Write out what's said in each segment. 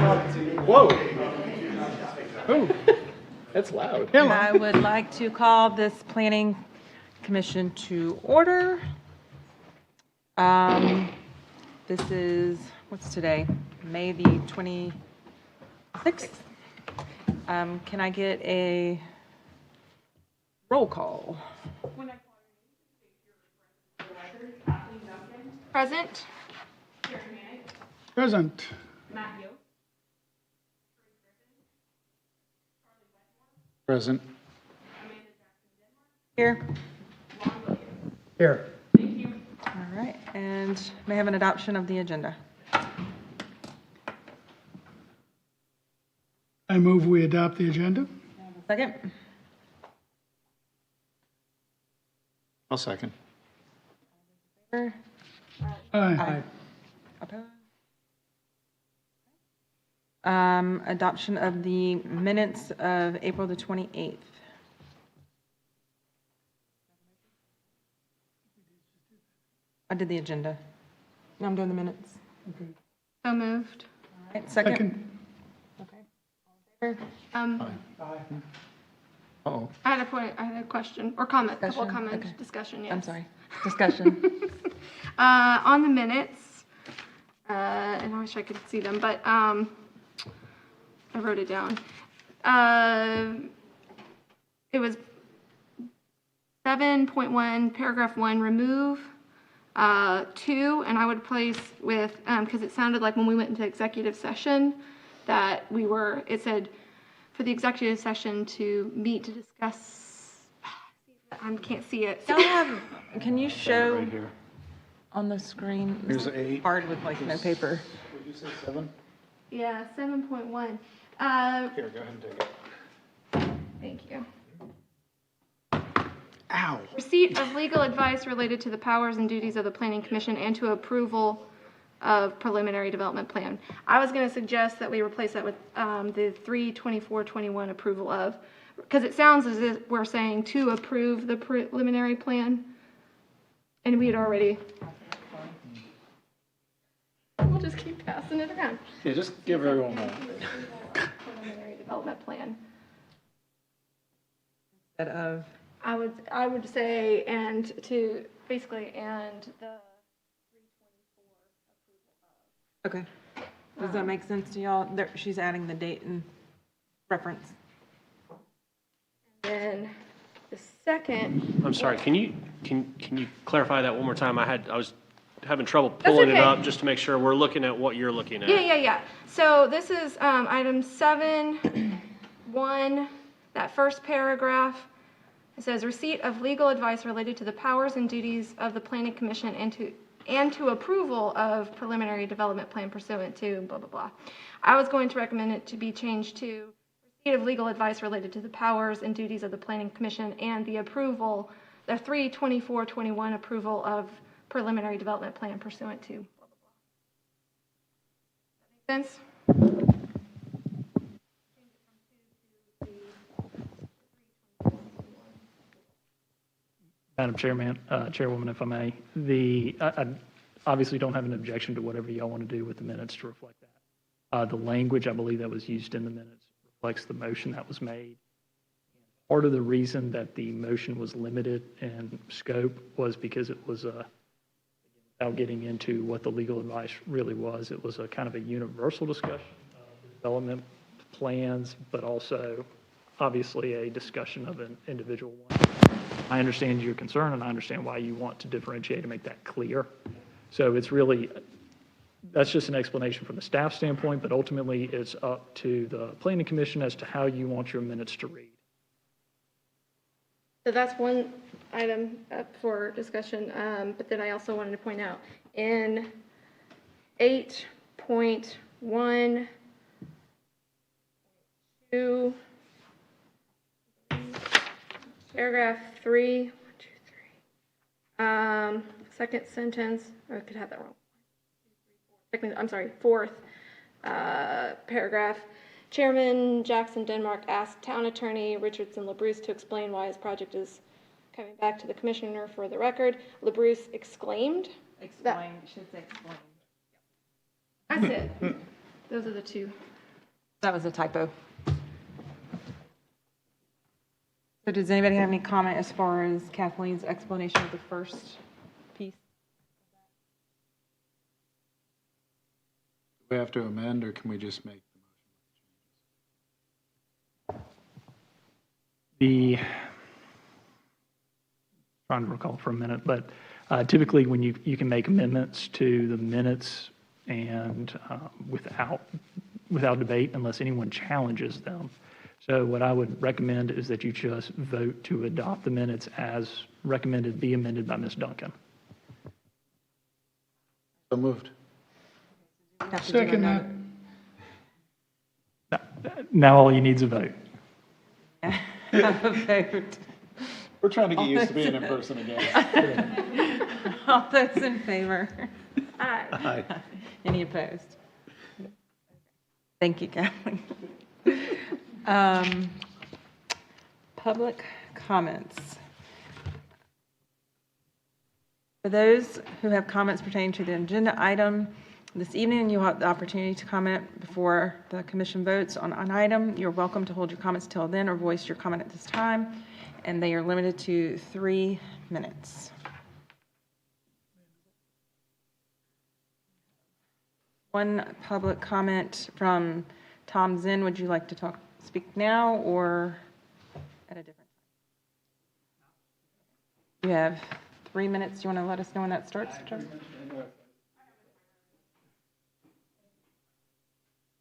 Whoa. Oh, that's loud. I would like to call this planning commission to order. This is, what's today? May the 26th. Can I get a roll call? Present. Present. Present. Here. Here. All right, and may I have an adoption of the agenda? I move we adopt the agenda. Second? I'll second. Aye. Opposed? Adoption of the minutes of April the 28th. I did the agenda. Now I'm doing the minutes. So moved. All right, second? Second. Okay. All in favor? Uh-oh. I had a question or comment, couple of Discussion? comments, Okay. discussion, yes. I'm sorry. Discussion. On the minutes, and I wish I could see them, but I wrote it down. It was 7.1, paragraph 1, remove 2, and I would place with, because it sounded like when we went into executive session that it said for the executive session to meet to discuss, I can't see it. Y'all have, can you show Right here. on the screen? Here's This is 8. hard with like no paper. Did you say 7? Yeah, 7.1. Here, go ahead and take it. Thank you. Ow. Receipt of legal advice related to the powers and duties of the Planning Commission and to approval of preliminary development plan. I was going to suggest that we replace that with the 3/24/21 approval of, because it sounds as if we're saying to approve the preliminary plan, and we had already. We'll just keep passing it around. Yeah, just give everyone one. Preliminary development plan. Instead of, I would say, and to basically, and the 3/24 approval of. okay. Does that make sense to y'all? There, she's adding the date and reference. And then the second. I'm sorry, can you clarify that one more time? I was having trouble pulling it okay. up just to make sure we're looking at what you're looking at. Yeah. So this is item 7.1, that first paragraph. It says receipt of legal advice related to the powers and duties of the Planning Commission and to approval of preliminary development plan pursuant to blah, blah, blah. I was going to recommend it to be changed to receipt of legal advice related to the powers and duties of the Planning Commission and the approval, the 3/24/21 approval of preliminary development plan pursuant to blah, blah, blah. Does that make sense? Madam Chairwoman, if I may, I obviously don't have an objection to whatever y'all want to do with the minutes to reflect that. The language, I believe, that was used in the minutes reflects the motion that was made. Part of the reason that the motion was limited in scope was because it was, without getting into what the legal advice really was, it was a kind of a universal discussion of the development plans, but also obviously a discussion of an individual one. I understand your concern, and I understand why you want to differentiate and make that clear. So it's really, that's just an explanation from the staff standpoint, but ultimately it's up to the Planning Commission as to how you want your minutes to read. So that's one item up for discussion, but then I also wanted to point out in 8.1, 2, paragraph 3, 1, 2, 3, second sentence, or I could have that wrong. I'm sorry, fourth paragraph. Chairman Jackson Denmark asked Town Attorney Richardson LaBruce to explain why his project is coming back to the Commissioner for the record. LaBruce exclaimed. Explain, should say explain. That's it. Those are the two That was a typo. So does anybody have any comment as far as Kathleen's explanation of the first piece? Do we have to amend, or can we just make The, trying to recall for a minute, but typically when you can make amendments to the minutes and without debate unless anyone challenges them. So what I would recommend is that you just vote to adopt the minutes as recommended be amended by Ms. Duncan. so moved? Have to do Second another- that. Now all you need is a vote. Have a vote. We're trying to get used to being in person again. All those in favor? Aye. Aye. Any opposed? Thank you, Kathleen. Public comments. For those who have comments pertaining to the agenda item, this evening you'll have the opportunity to comment before the commission votes on an item. You're welcome to hold your comments till then or voice your comment at this time, and they are limited to 3 minutes. One public comment from Tom Zinn. Would you like to speak now or at a different time? You have 3 minutes. Do you want to let us know when that starts, John?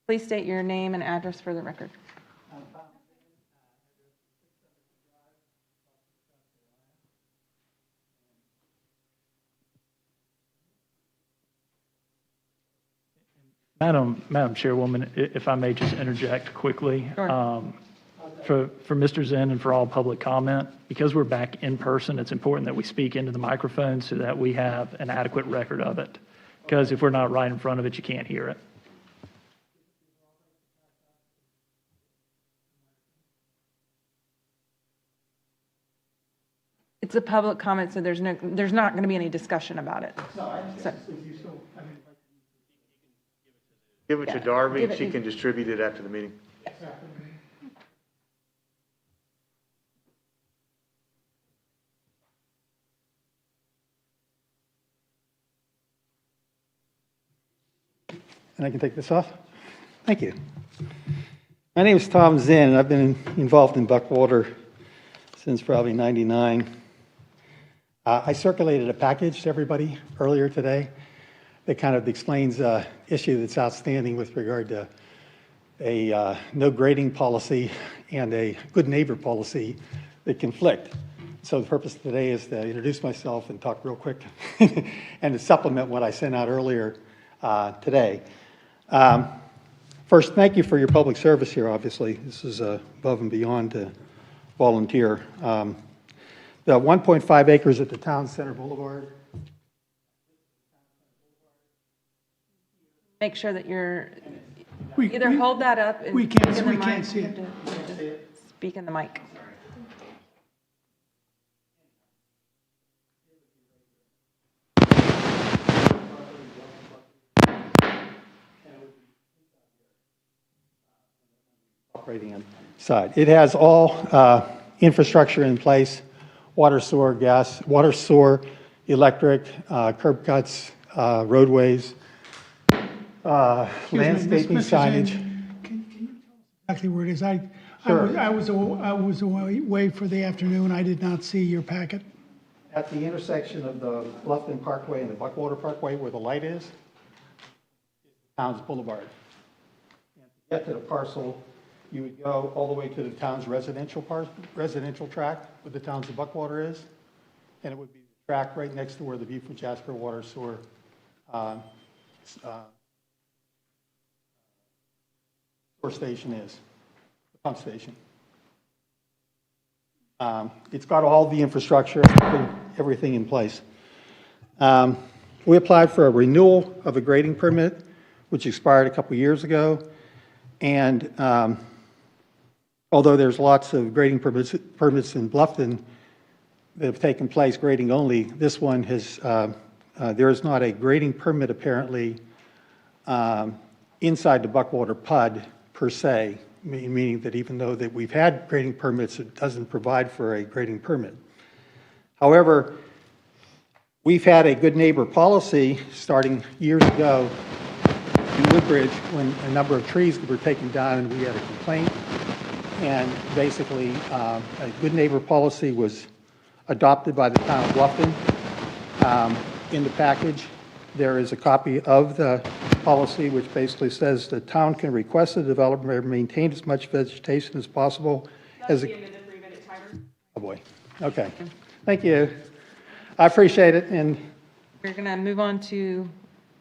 Please state your name and address for the record. Madam Chairwoman, if I may just interject quickly. Sure. For Mr. Zinn and for all public comment, because we're back in person, it's important that we speak into the microphone so that we have an adequate record of it. Because if we're not right in front of it, you can't hear it. It's a public comment, so there's not going to be any discussion about it. Give it to Yeah. Darby, Give and it she to- can distribute it after the meeting. And I can take this off? Thank you. My name is Tom Zinn, and I've been involved in Buckwater since probably '99. I circulated a package to everybody earlier today that kind of explains an issue that's outstanding with regard to a no grading policy and a good neighbor policy that conflict. So the purpose of today is to introduce myself and talk real quick and to supplement what I sent out earlier today. First, thank you for your public service here, obviously. This is above and beyond to volunteer. The 1.5 acres at the Town Center Boulevard. Make sure that you're, We- either we- hold that up and we can't- speak in the we mic. can't see it. You have to speak in the mic. Operating side. It has all infrastructure in place, water, sewer, gas, water, sewer, electric, curb cuts, roadways, landscaping Mr. Zinn, signage. Can you tell us exactly where it is? Sure. I was away for the afternoon. I did not see your packet. At the intersection of the Bluffton Parkway and the Buckwater Parkway where the light is, Towns Boulevard. And to get to the parcel, you would go all the way to the town's residential tract where the Towns of Buckwater is, and it would be the track right next to where the Beaufort Jasper Water Sewer station is, the pump station. It's got all the infrastructure, everything in place. We applied for a renewal of a grading permit, which expired a couple years ago, and although there's lots of grading permits in Bluffton that have taken place grading only, this one has, there is not a grading permit apparently inside the Buckwater PUD per se, meaning that even though that we've had grading permits, it doesn't provide for a grading permit. However, we've had a good neighbor policy starting years ago in Woodbridge when a number of trees were taken down and we had a complaint. And basically, a good neighbor policy was adopted by the town of Bluffton. In the package, there is a copy of the policy which basically says the town can request the developer maintain as much vegetation as possible as a... Oh, boy. Okay. Thank you. I appreciate it, and... We're going to move on to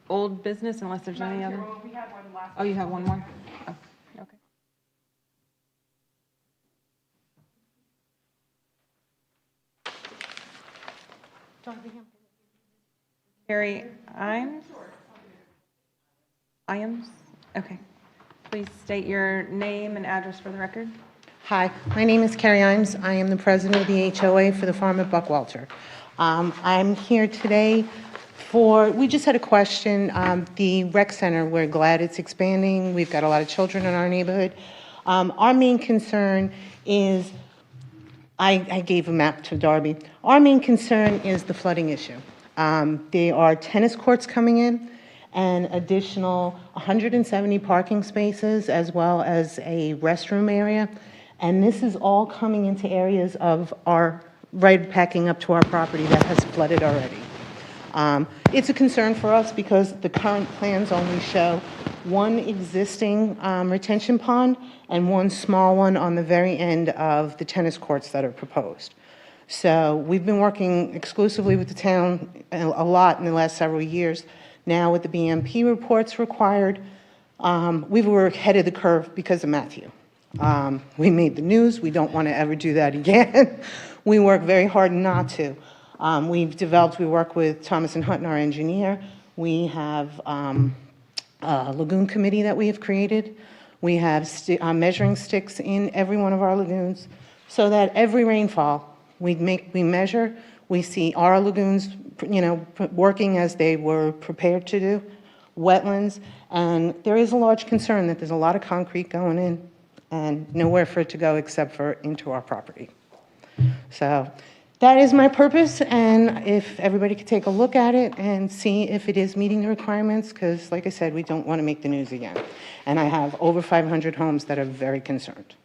old business unless there's any other. Oh, you have one more? Oh, okay. Carrie Imes? Imes? Okay. Please state your name and address for the record. Hi, my name is Carrie Imes. I am the president of the HOA for the farm at Buckwalter. I'm here today we just had a question. The rec center, we're glad it's expanding. We've got a lot of children in our neighborhood. Our main concern is, I gave a map to Darby. Our main concern is the flooding issue. There are tennis courts coming in and additional 170 parking spaces as well as a restroom area. And this is all coming into areas of right backing up to our property that has flooded already. It's a concern for us because the current plans only show one existing retention pond and one small one on the very end of the tennis courts that are proposed. So we've been working exclusively with the town a lot in the last several years. Now with the BMP reports required, we were ahead of the curve because of Matthew. We made the news. We don't want to ever do that again. We work very hard not to. We work with Thomas and Hutton, our engineer. We have a lagoon committee that we have created. We have measuring sticks in every one of our lagoons so that every rainfall, we measure, we see our lagoons, working as they were prepared to do, wetlands, and there is a large concern that there's a lot of concrete going in and nowhere for it to go except for into our property. So that is my purpose, and if everybody could take a look at it and see if it is meeting the requirements, because like I said, we don't want to make the news again. And I have over 500 homes that are very concerned.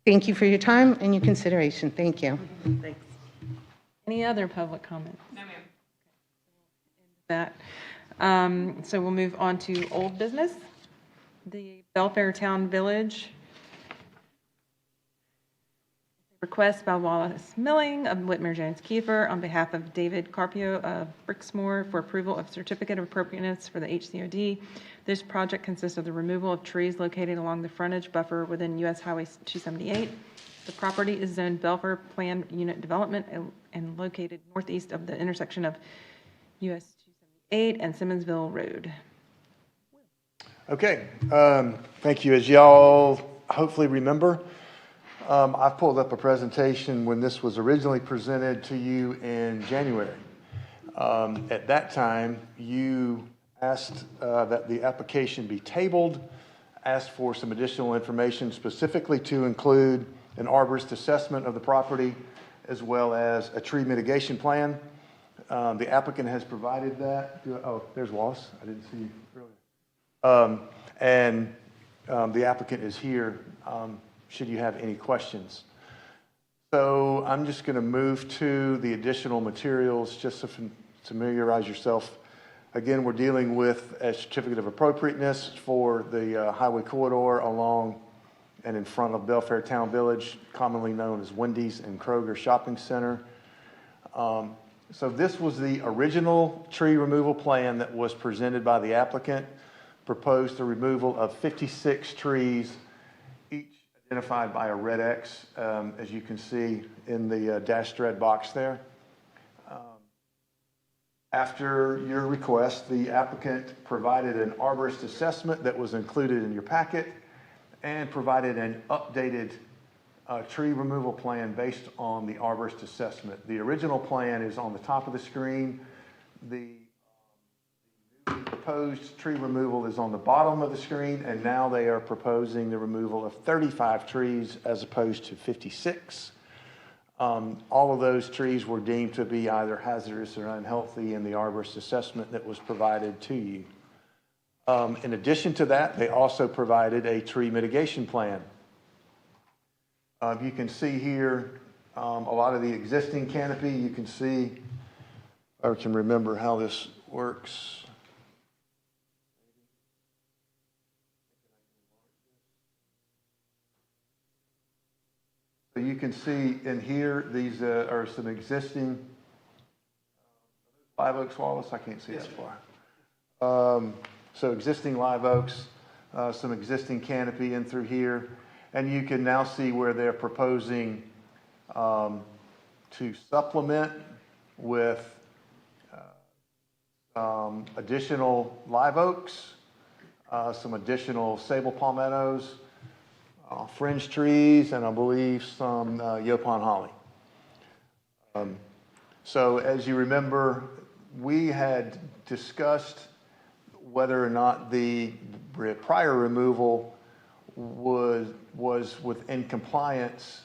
Thank you for your time and your consideration. Thank you. Thanks. Any other public comments? No, ma'am. So we'll move on to old business. The Belfair Town Village. Request by Wallace Milling of Witmer Jones Keefer on behalf of David Carpio of Brixmor for approval of Certificate of Appropriateness for the HCOD. This project consists of the removal of trees located along the frontage buffer within US HWY 278. The property is zoned Belfair Planned Unit Development and located northeast of the intersection of US 278 and Simmonsville Road. Okay, thank you. As y'all hopefully remember, I've pulled up a presentation when this was originally presented to you in January. At that time, you asked that the application be tabled, asked for some additional information specifically to include an arborist assessment of the property as well as a tree mitigation plan. The applicant has provided that. Oh, there's Wallace. I didn't see you earlier. The applicant is here. Should you have any questions. So I'm just going to move to the additional materials just to familiarize yourself. Again, we're dealing with a certificate of appropriateness for the highway corridor along and in front of Belfair Town Village, commonly known as Wendy's and Kroger Shopping Center. So this was the original tree removal plan that was presented by the applicant, proposed the removal of 56 trees, each identified by a red X, as you can see in the dashed red box there. After your request, the applicant provided an arborist assessment that was included in your packet and provided an updated tree removal plan based on the arborist assessment. The original plan is on the top of the screen. The proposed tree removal is on the bottom of the screen, and now they are proposing the removal of 35 trees as opposed to 56. All of those trees were deemed to be either hazardous or unhealthy in the arborist assessment that was provided to you. In addition to that, they also provided a tree mitigation plan. You can see here a lot of the existing canopy. You can see, I can remember how this works. So you can see in here, these are some existing live oaks, Wallace. I can't see that far. So existing live oaks, some existing canopy in through here. And you can now see where they're proposing to supplement with additional live oaks, some additional sable palmettos, fringe trees, and I believe some Yopon holly. So as you remember, we had discussed whether or not the prior removal was within compliance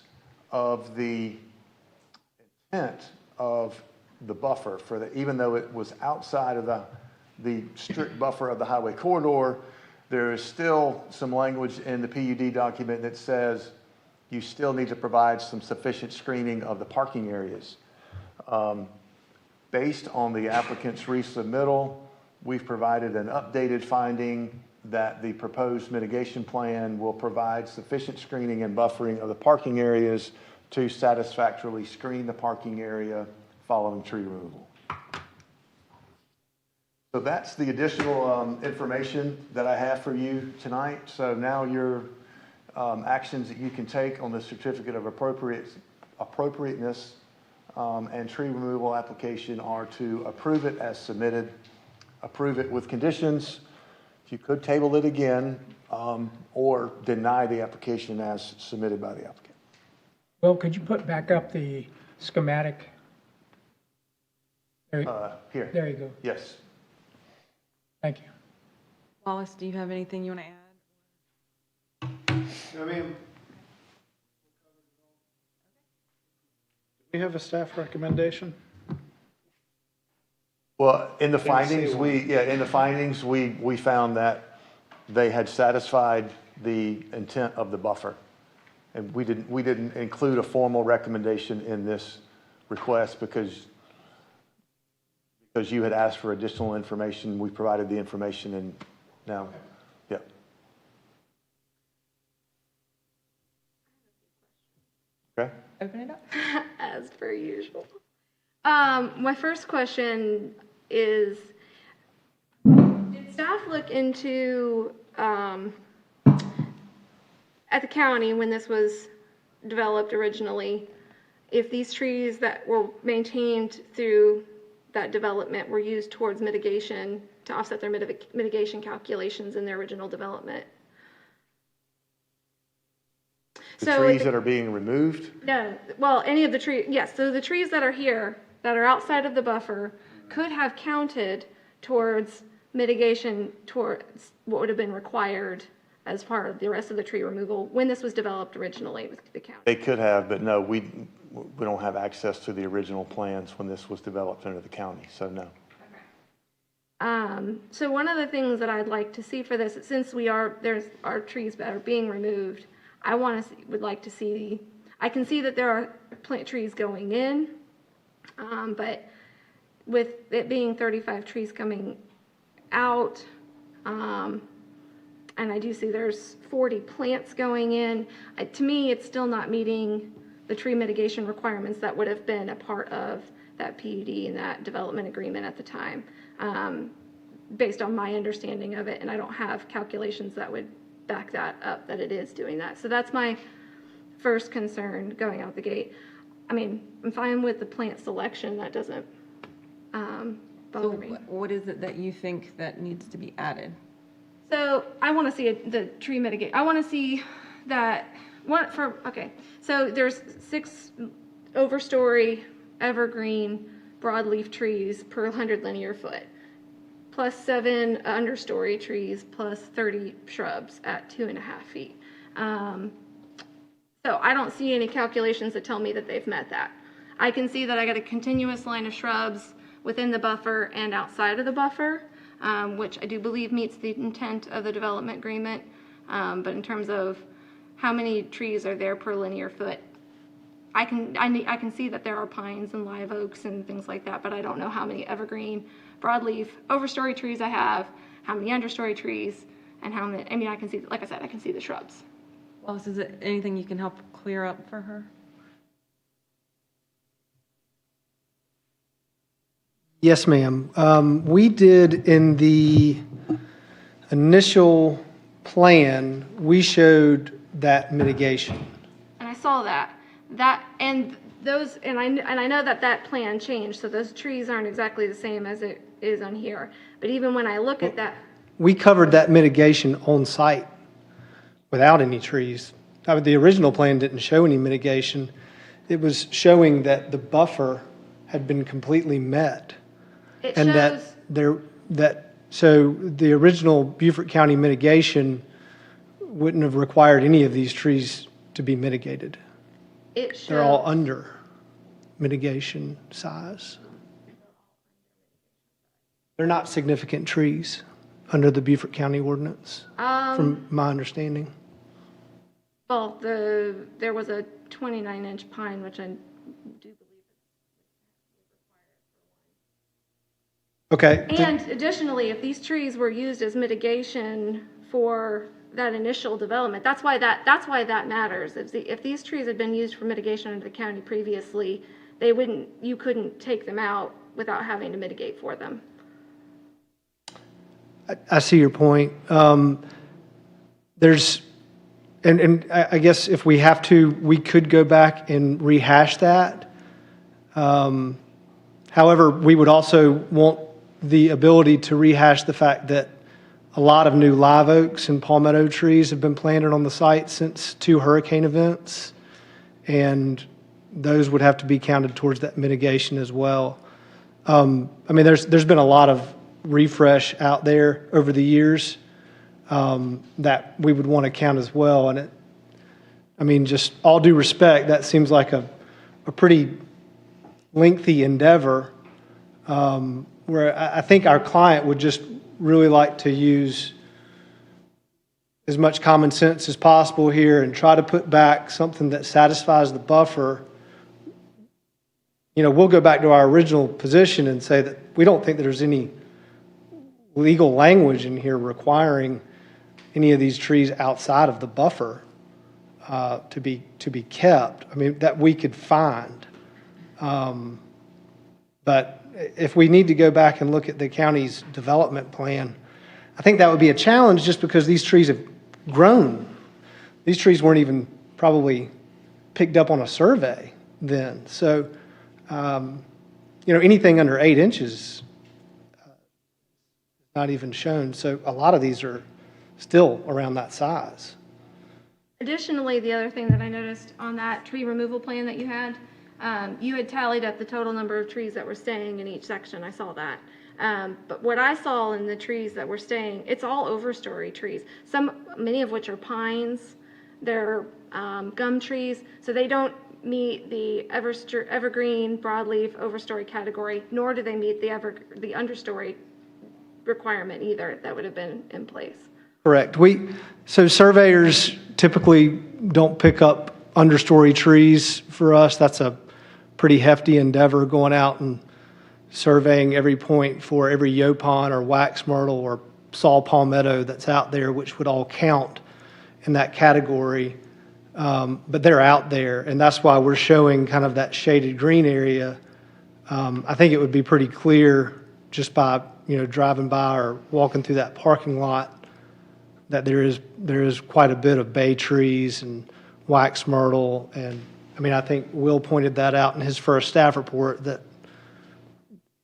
of the intent of the buffer for the, even though it was outside of the strict buffer of the highway corridor, there is still some language in the PUD document that says you still need to provide some sufficient screening of the parking areas. Based on the applicant's resubmittal, we've provided an updated finding that the proposed mitigation plan will provide sufficient screening and buffering of the parking areas to satisfactorily screen the parking area following tree removal. So that's the additional information that I have for you tonight. So now your actions that you can take on the Certificate of Appropriateness and tree removal application are to approve it as submitted, approve it with conditions. You could table it again or deny the application as submitted by the applicant. Well, could you put back up the schematic? Here. There you go. Yes. Thank you. Wallace, do you have anything you want to add? I mean, we have a staff recommendation. Well, in the findings, we found that they had satisfied the intent of the buffer. And we didn't include a formal recommendation in this request because you had asked for additional information. We provided the information and now, yeah. Okay. Open it up. As per usual. My first question is, did staff look into, at the county when this was developed originally, if these trees that were maintained through that development were used towards mitigation to offset their mitigation calculations in their original development? The trees that are being removed? No, well, any of the trees, yes. So the trees that are here, that are outside of the buffer, could have counted towards mitigation, towards what would have been required as part of the rest of the tree removal when this was developed originally with the county. They could have, but no, we don't have access to the original plans when this was developed under the county, so no. Okay. So one of the things that I'd like to see for this, since there's our trees that are being removed, would like to see, I can see that there are plant trees going in, but with it being 35 trees coming out, and I do see there's 40 plants going in, to me, it's still not meeting the tree mitigation requirements that would have been a part of that PUD and that development agreement at the time, based on my understanding of it, and I don't have calculations that would back that up, that it is doing that. So that's my first concern going out the gate. I mean, I'm fine with the plant selection. That doesn't bother me. What is it that you think that needs to be added? So I want to see the tree mitigate. I want to see that okay. So there's 6 overstory evergreen broadleaf trees per 100 linear foot. plus 7 understory trees, plus 30 shrubs at 2.5 feet. So I don't see any calculations that tell me that they've met that. I can see that I got a continuous line of shrubs within the buffer and outside of the buffer, which I do believe meets the intent of the development agreement. But in terms of how many trees are there per linear foot, I can see that there are pines and live oaks and things like that, but I don't know how many evergreen, broadleaf, overstory trees I have, how many understory trees, and how many, I mean, I can see, like I said, I can see the shrubs. Wallace, is it anything you can help clear up for her? Yes, ma'am. We did in the initial plan, we showed that mitigation. And I saw that. And I know that plan changed, so those trees aren't exactly the same as it is on here. But even when I look at that. We covered that mitigation on site without any trees. The original plan didn't show any mitigation. It was showing that the buffer had been completely met. It and shows. So the original Beaufort County mitigation wouldn't have required any of these trees to be mitigated. They're all under mitigation size. They're not significant trees under the Beaufort County ordinance, from my understanding. Well, there was a 29-inch pine, which I do believe Okay. And additionally, if these trees were used as mitigation for that initial development, that's why that matters. If these trees had been used for mitigation under the county previously, you couldn't take them out without having to mitigate for them. I see your point. There's, and I guess if we have to, we could go back and rehash that. However, we would also want the ability to rehash the fact that a lot of new live oaks and palmetto trees have been planted on the site since 2 hurricane events, and those would have to be counted towards that mitigation as well. I mean, there's been a lot of refresh out there over the years that we would want to count as well. And I mean, just all due respect, that seems like a pretty lengthy endeavor, where I think our client would just really like to use as much common sense as possible here and try to put back something that satisfies the buffer. You know, we'll go back to our original position and say that we don't think there's any legal language in here requiring any of these trees outside of the buffer to be kept. I mean, that we could find. But if we need to go back and look at the county's development plan, I think that would be a challenge just because these trees have grown. These trees weren't even probably picked up on a survey then. So, you know, anything under 8 inches not even shown. So a lot of these are still around that size. Additionally, the other thing that I noticed on that tree removal plan that you had tallied up the total number of trees that were staying in each section. I saw that. But what I saw in the trees that were staying, it's all overstory trees. Many of which are pines. They're gum trees. So they don't meet the evergreen, broadleaf, overstory category, nor do they meet the understory requirement either that would have been in place. Correct. So surveyors typically don't pick up understory trees for us. That's a pretty hefty endeavor, going out and surveying every point for every yopon or wax myrtle or saw palmetto that's out there, which would all count in that category. But they're out there, and that's why we're showing kind of that shaded green area. I think it would be pretty clear just by, you know, driving by or walking through that parking lot that there is quite a bit of bay trees and wax myrtle. And I mean, I think Will pointed that out in his first staff report that,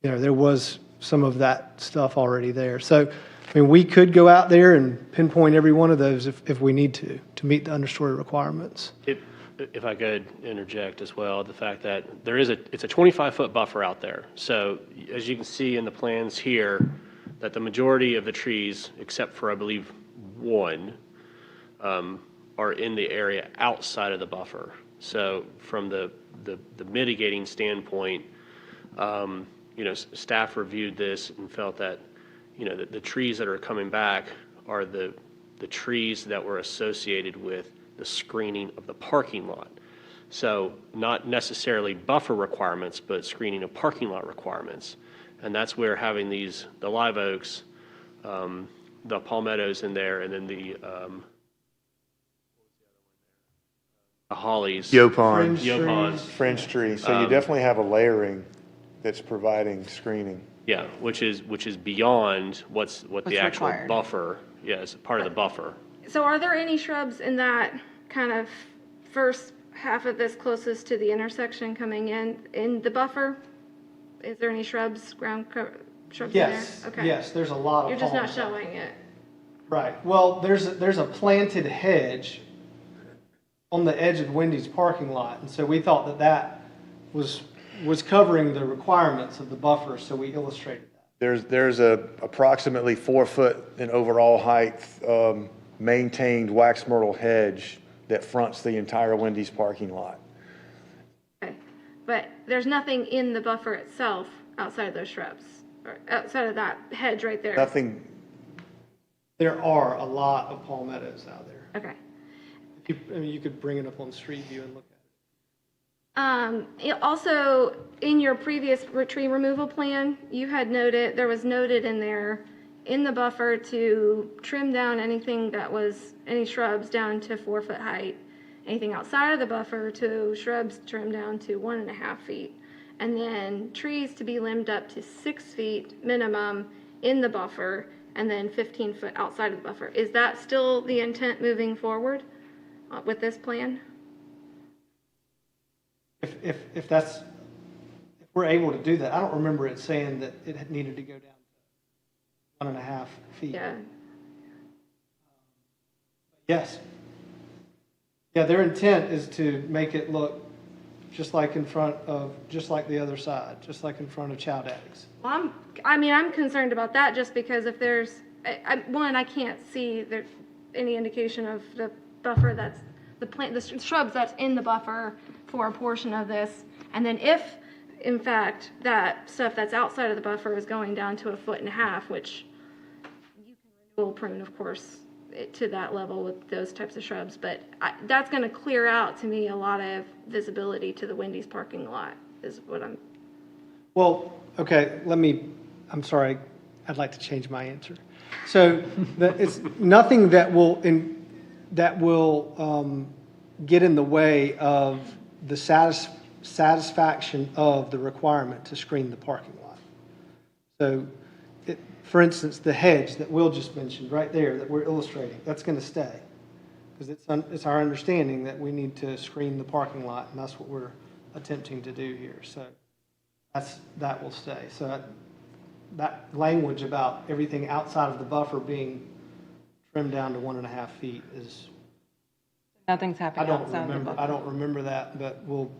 you know, there was some of that stuff already there. So, I mean, we could go out there and pinpoint every one of those if we need to meet the understory requirements. If I could interject as well, the fact that it's a 25-foot buffer out there. So as you can see in the plans here, that the majority of the trees, except for, I believe, one, are in the area outside of the buffer. So from the mitigating standpoint, staff reviewed this and felt that, the trees that are coming back are the trees that were associated with the screening of the parking lot. So not necessarily buffer requirements, but screening of parking lot requirements. And that's where having the live oaks, the palmettos in there, and then the hollies. Yopons. Fringe trees. So you definitely have a layering that's providing screening. Yeah, which is beyond what the actual required. buffer, is part of the buffer. So are there any shrubs in that kind of first half of this closest to the intersection coming in the buffer? Is there any shrubs, shrubs Yes, in there? Okay. yes, there's a lot of You're just not palms. showing it. Right, well, there's a planted hedge on the edge of Wendy's parking lot, and so we thought that was covering the requirements of the buffer, so we illustrated that. There's a approximately 4 foot in overall height, maintained wax myrtle hedge that fronts the entire Wendy's parking lot. Okay. But there's nothing in the buffer itself outside of those shrubs, or outside of that hedge right there? Nothing. There are a lot of palmettos out there. Okay. You could bring it up on Street View and look at it. Also, in your previous tree removal plan, you had noted, there was noted in there, in the buffer to trim down any shrubs down to 4 foot height. Anything outside of the buffer to shrubs trim down to 1.5 feet. And then trees to be limbed up to 6 feet minimum in the buffer, and then 15 foot outside of the buffer. Is that still the intent moving forward with this plan? If we're able to do that, I don't remember it saying that it had needed to go down to 1.5 feet. Yeah. Yes. Yeah, their intent is to make it look just like the other side, just like in front of Chow Daddy's. Well, I'm concerned about that just because if there's, I can't see there any indication of the buffer the shrubs that's in the buffer for a portion of this. And then if, in fact, that stuff that's outside of the buffer is going down to 1.5 feet, which you can renewal prune, of course, to that level with those types of shrubs, but that's going to clear out to me a lot of visibility to the Wendy's parking lot is what I'm. Well, okay, I'm sorry, I'd like to change my answer. So it's nothing that will get in the way of the satisfaction of the requirement to screen the parking lot. So, for instance, the hedge that Will just mentioned right there that we're illustrating, that's going to stay. Because it's our understanding that we need to screen the parking lot, and that's what we're attempting to do here. So that will stay. So that language about everything outside of the buffer being trimmed down to 1.5 feet is. Nothing's happening outside of the buffer. I don't remember that, but we'll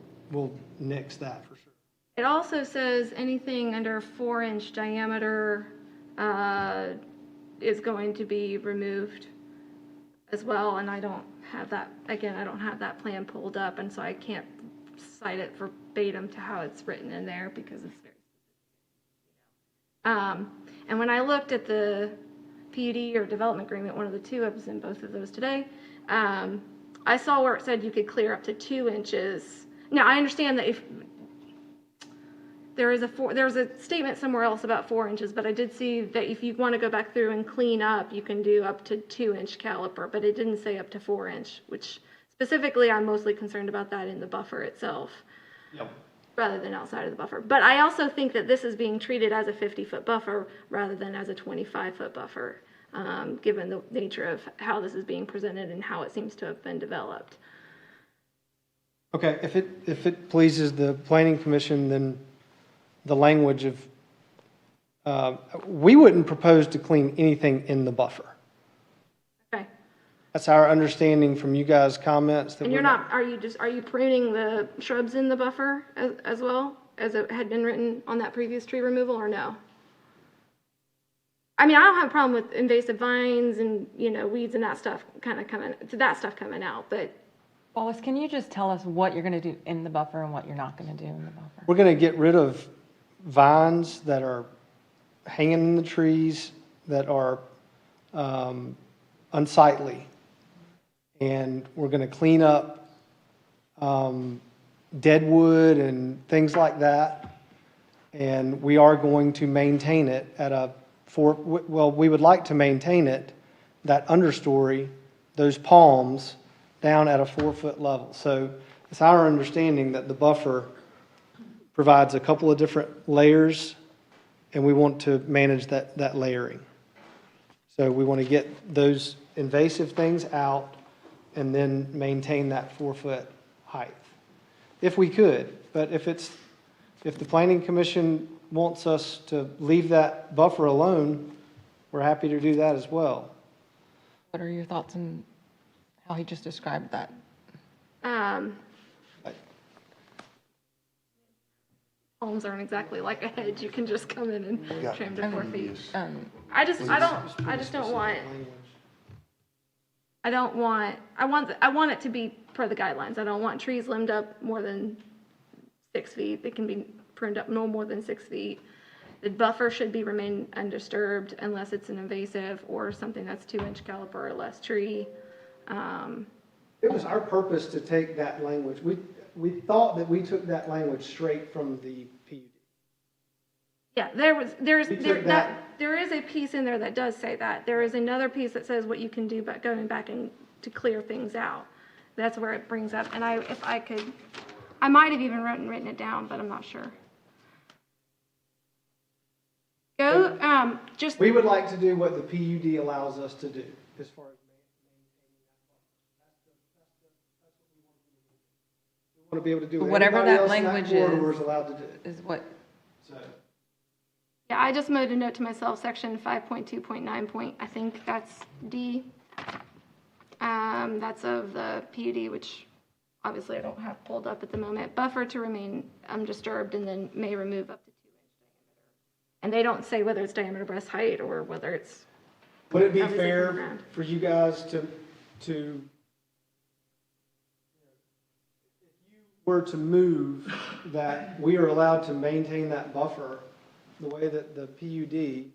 nix that for sure. It also says anything under 4-inch diameter is going to be removed as well, and I don't have that, again, I don't have that plan pulled up, and so I can't cite it verbatim to how it's written in there because it's very and when I looked at the PUD or development agreement, one of the two, I was in both of those today, I saw where it said you could clear up to 2 inches. Now, I understand that if there's a statement somewhere else about 4 inches, but I did see that if you want to go back through and clean up, you can do up to 2-inch caliper, but it didn't say up to 4-inch, which specifically I'm mostly concerned about that in the buffer itself. Yep. Rather than outside of the buffer. But I also think that this is being treated as a 50-foot buffer rather than as a 25-foot buffer, given the nature of how this is being presented and how it seems to have been developed. Okay, if it pleases the Planning Commission, then the language of, we wouldn't propose to clean anything in the buffer. Okay. That's our understanding from you guys' comments. That And you're not, are you pruning the shrubs in the buffer as well, as it had been written on that previous tree removal, or no? I mean, I don't have a problem with invasive vines and, weeds and that stuff coming out, but Wallace, can you just tell us what you're going to do in the buffer and what you're not going to do in the buffer? We're going to get rid of vines that are hanging in the trees that are unsightly. And we're going to clean up dead wood and things like that. And we are going to maintain it at we would like to maintain it, that understory, those palms, down at a 4-foot level. So it's our understanding that the buffer provides a couple of different layers, and we want to manage that layering. So we want to get those invasive things out and then maintain that 4-foot height. If we could, but if the Planning Commission wants us to leave that buffer alone, we're happy to do that as well. What are your thoughts on how he just described that? Palms aren't exactly like a hedge. You can just come in and trim to 4 feet. I want it to be per the guidelines. I don't want trees limbed up more than 6 feet. They can be pruned up no more than 6 feet. The buffer should remain undisturbed unless it's an invasive or something that's 2-inch caliper or less tree. It was our purpose to take that language. We thought that we took that language straight from the PUD. Yeah, there is a piece in there that does say that. There is another piece that says what you can do, but going back and to clear things out. That's where it brings up. And if I could, I might have even written it down, but I'm not sure. We would like to do what the PUD allows us to do as far as maintaining that. We want to be able to do whatever that language is allowed to do. Is what. So. Yeah, I just made a note to myself, section 5.2.9. I think that's D. That's of the PUD, which obviously I don't have pulled up at the moment. Buffer to remain undisturbed and then may remove up to 2-inch diameter. And they don't say whether it's diameter breast height or whether it's. Would it be fair for you guys to were to move that we are allowed to maintain that buffer the way that the PUD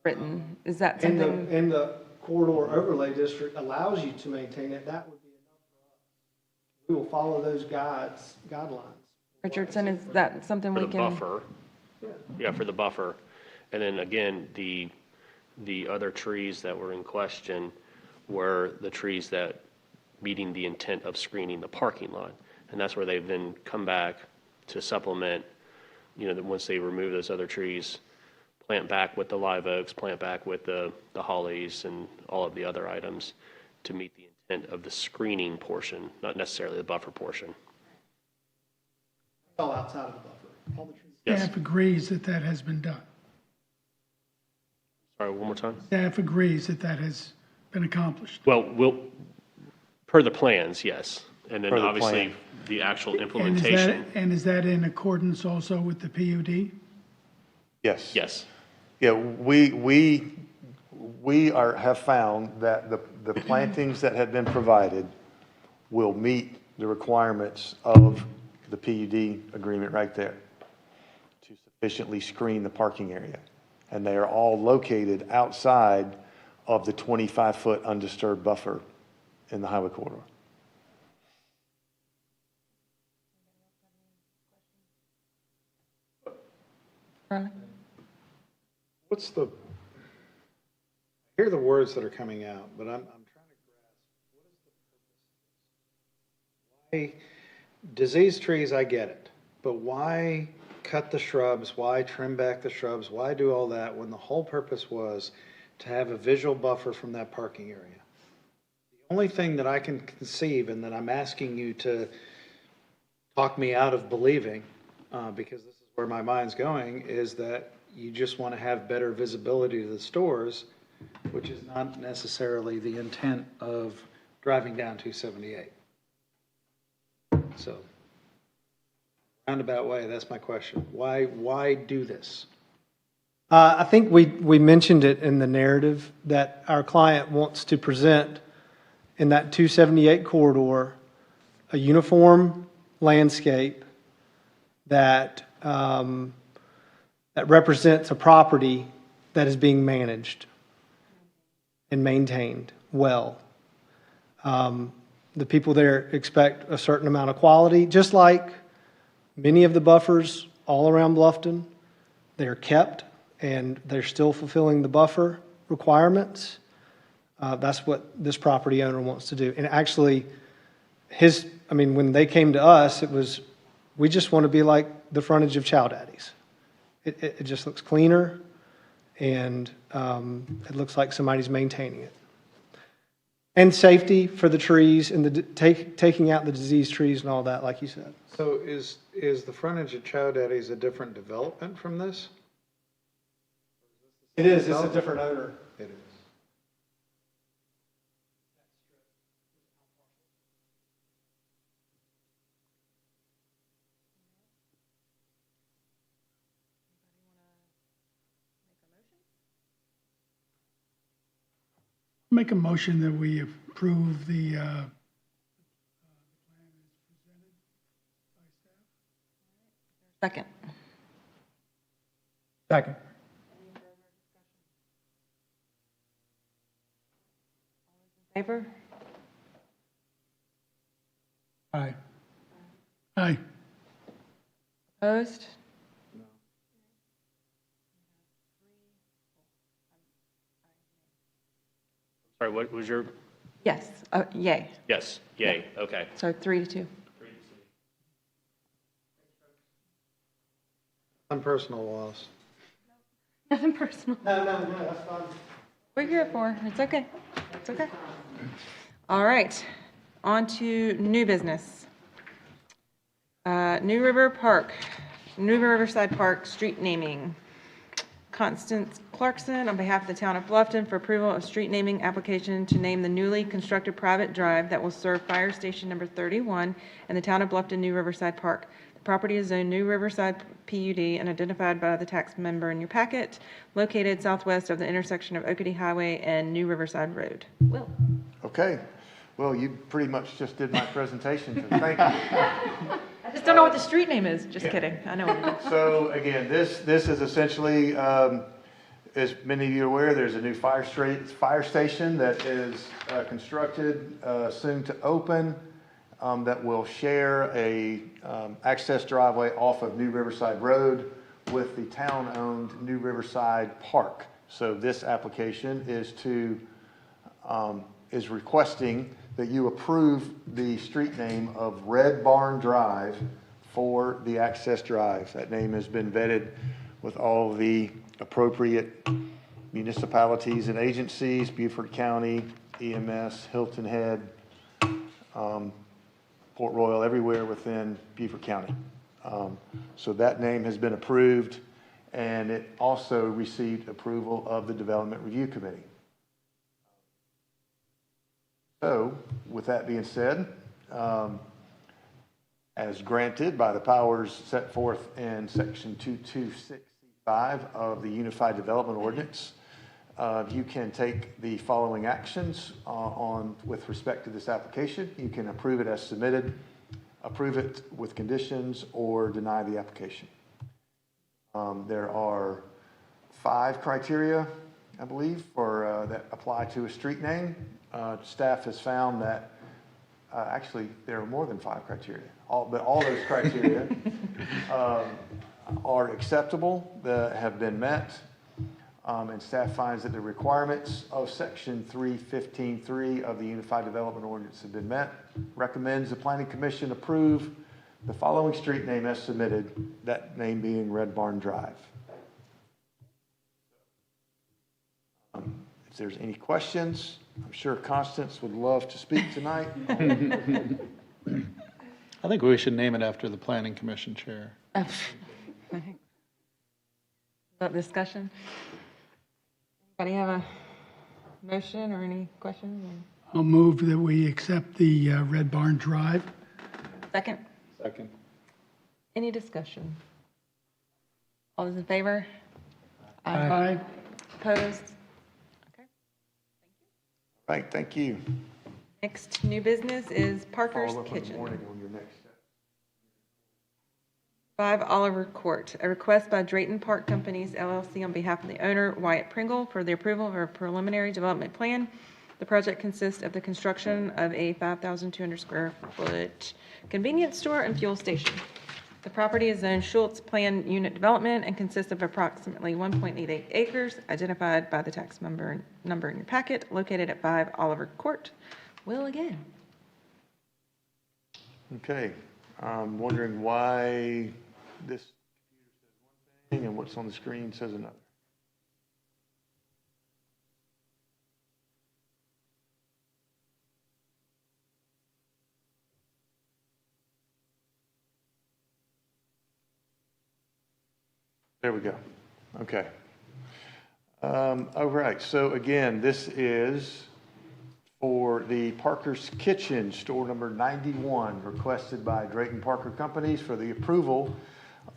written, is that something? In the corridor overlay district allows you to maintain it, that would be enough for us. We will follow those guidelines. Richardson, is that something we can? For the buffer. Yeah, for the buffer. And then again, the other trees that were in question were the trees that meeting the intent of screening the parking lot. And that's where they've then come back to supplement, that once they remove those other trees, plant back with the live oaks, plant back with the hollies and all of the other items to meet the intent of the screening portion, not necessarily the buffer portion. All outside of the buffer. All the trees. Yes. Staff agrees that that has been done. Sorry, one more time? Staff agrees that that has been accomplished. Well, per the plans, yes. And then Per the obviously plan. the actual implementation. And is that in accordance also with the PUD? Yes. Yes. Yeah, we have found that the plantings that have been provided will meet the requirements of the PUD agreement right there to sufficiently screen the parking area. And they are all located outside of the 25-foot undisturbed buffer in the highway corridor. What's the, I hear the words that are coming out, but I'm trying to grasp, what is the purpose? Why, disease trees, I get it, but why cut the shrubs? Why trim back the shrubs? Why do all that when the whole purpose was to have a visual buffer from that parking area? The only thing that I can conceive and that I'm asking you to talk me out of believing, because this is where my mind's going, is that you just want to have better visibility to the stores, which is not necessarily the intent of driving down 278. So, roundabout way, that's my question. Why do this? I think we mentioned it in the narrative that our client wants to present in that 278 corridor a uniform landscape that, that represents a property that is being managed and maintained well. The people there expect a certain amount of quality, just like many of the buffers all around Bluffton. They are kept, and they're still fulfilling the buffer requirements. That's what this property owner wants to do. And actually, when they came to us, it was, we just want to be like the frontage of Chow Daddy's. It just looks cleaner, and it looks like somebody's maintaining it. And safety for the trees and taking out the diseased trees and all that, like you said. So is the frontage of Chow Daddy's a different development from this? It is. It's a different owner. It is. Make a motion that we approve the Second. Second. Favor? Aye. Aye. Opposed? Sorry, what was your, Yes, yay. yes, yay, okay. So 3-2. Unpersonal loss. Nothing personal. No, that's fine. We're here for, it's okay. It's okay. All right, on to new business. New Riverside Park street naming. Constance Clarkson on behalf of the Town of Bluffton for approval of street naming application to name the newly constructed private drive that will serve Fire Station Number 31 in the Town of Bluffton, New Riverside Park. The property is zoned New Riverside PUD and identified by the tax member in your packet, located southwest of the intersection of Okatie Highway and New Riverside Road. Will. Okay. Well, you pretty much just did my presentation, so thank you. I just don't know what the street name is. Just kidding. I know what it is. So again, this is essentially, as many of you are aware, there's a new fire station that is constructed, soon to open, that will share a access driveway off of New Riverside Road with the town-owned New Riverside Park. So this application is requesting that you approve the street name of Red Barn Drive for the access drive. That name has been vetted with all the appropriate municipalities and agencies, Beaufort County, EMS, Hilton Head, Port Royal, everywhere within Beaufort County. So that name has been approved, and it also received approval of the Development Review Committee. So, with that being said, as granted by the powers set forth in Section 226C5 of the Unified Development Ordinance, you can take the following actions with respect to this application. You can approve it as submitted, approve it with conditions, or deny the application. There are 5 criteria, I believe, that apply to a street name. Staff has found that actually there are more than 5 criteria, but all those criteria are acceptable, that have been met, and staff finds that the requirements of Section 315.3 of the Unified Development Ordinance have been met. Recommends the Planning Commission approve the following street name as submitted, that name being Red Barn Drive. If there's any questions, I'm sure Constance would love to speak tonight. I think we should name it after the Planning Commission chair. About discussion? Anybody have a motion or any questions? I'll move that we accept the Red Barn Drive. Second? Second. Any discussion? All those in favor? Aye. Opposed? Okay. Right, thank you. Next new business is Parker's Follow up in the Kitchen. morning on your next step. 5 Oliver Court, a request by Drayton-Park Companies LLC on behalf of the owner, Wyatt Pringle, for the approval of a preliminary development plan. The project consists of the construction of a 5,200 square foot convenience store and fuel station. The property is zoned Schultz Planned Unit Development and consists of approximately 1.88 acres, identified by the tax number in your packet, located at 5 Oliver Court. Will again. Okay, I'm wondering why this computer says one thing and what's on the screen says another. There we go. Okay. All right, so again, this is for the Parker's Kitchen, store number 91, requested by Drayton-Park Companies for the approval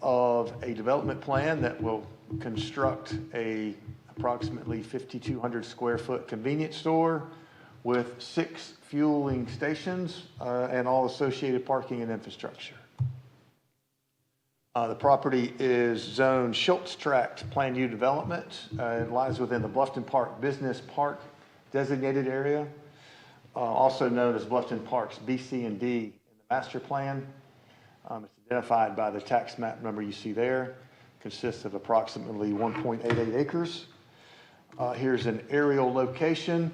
of a development plan that will construct a approximately 5,200 square foot convenience store with 6 fueling stations and all associated parking and infrastructure. The property is zoned Schultz Planned Unit Development. It lies within the Bluffton Park Business Park designated area, also known as Bluffton Park's B, C, and D in the master plan. It's identified by the tax map number you see there. Consists of approximately 1.88 acres. Here's an aerial location.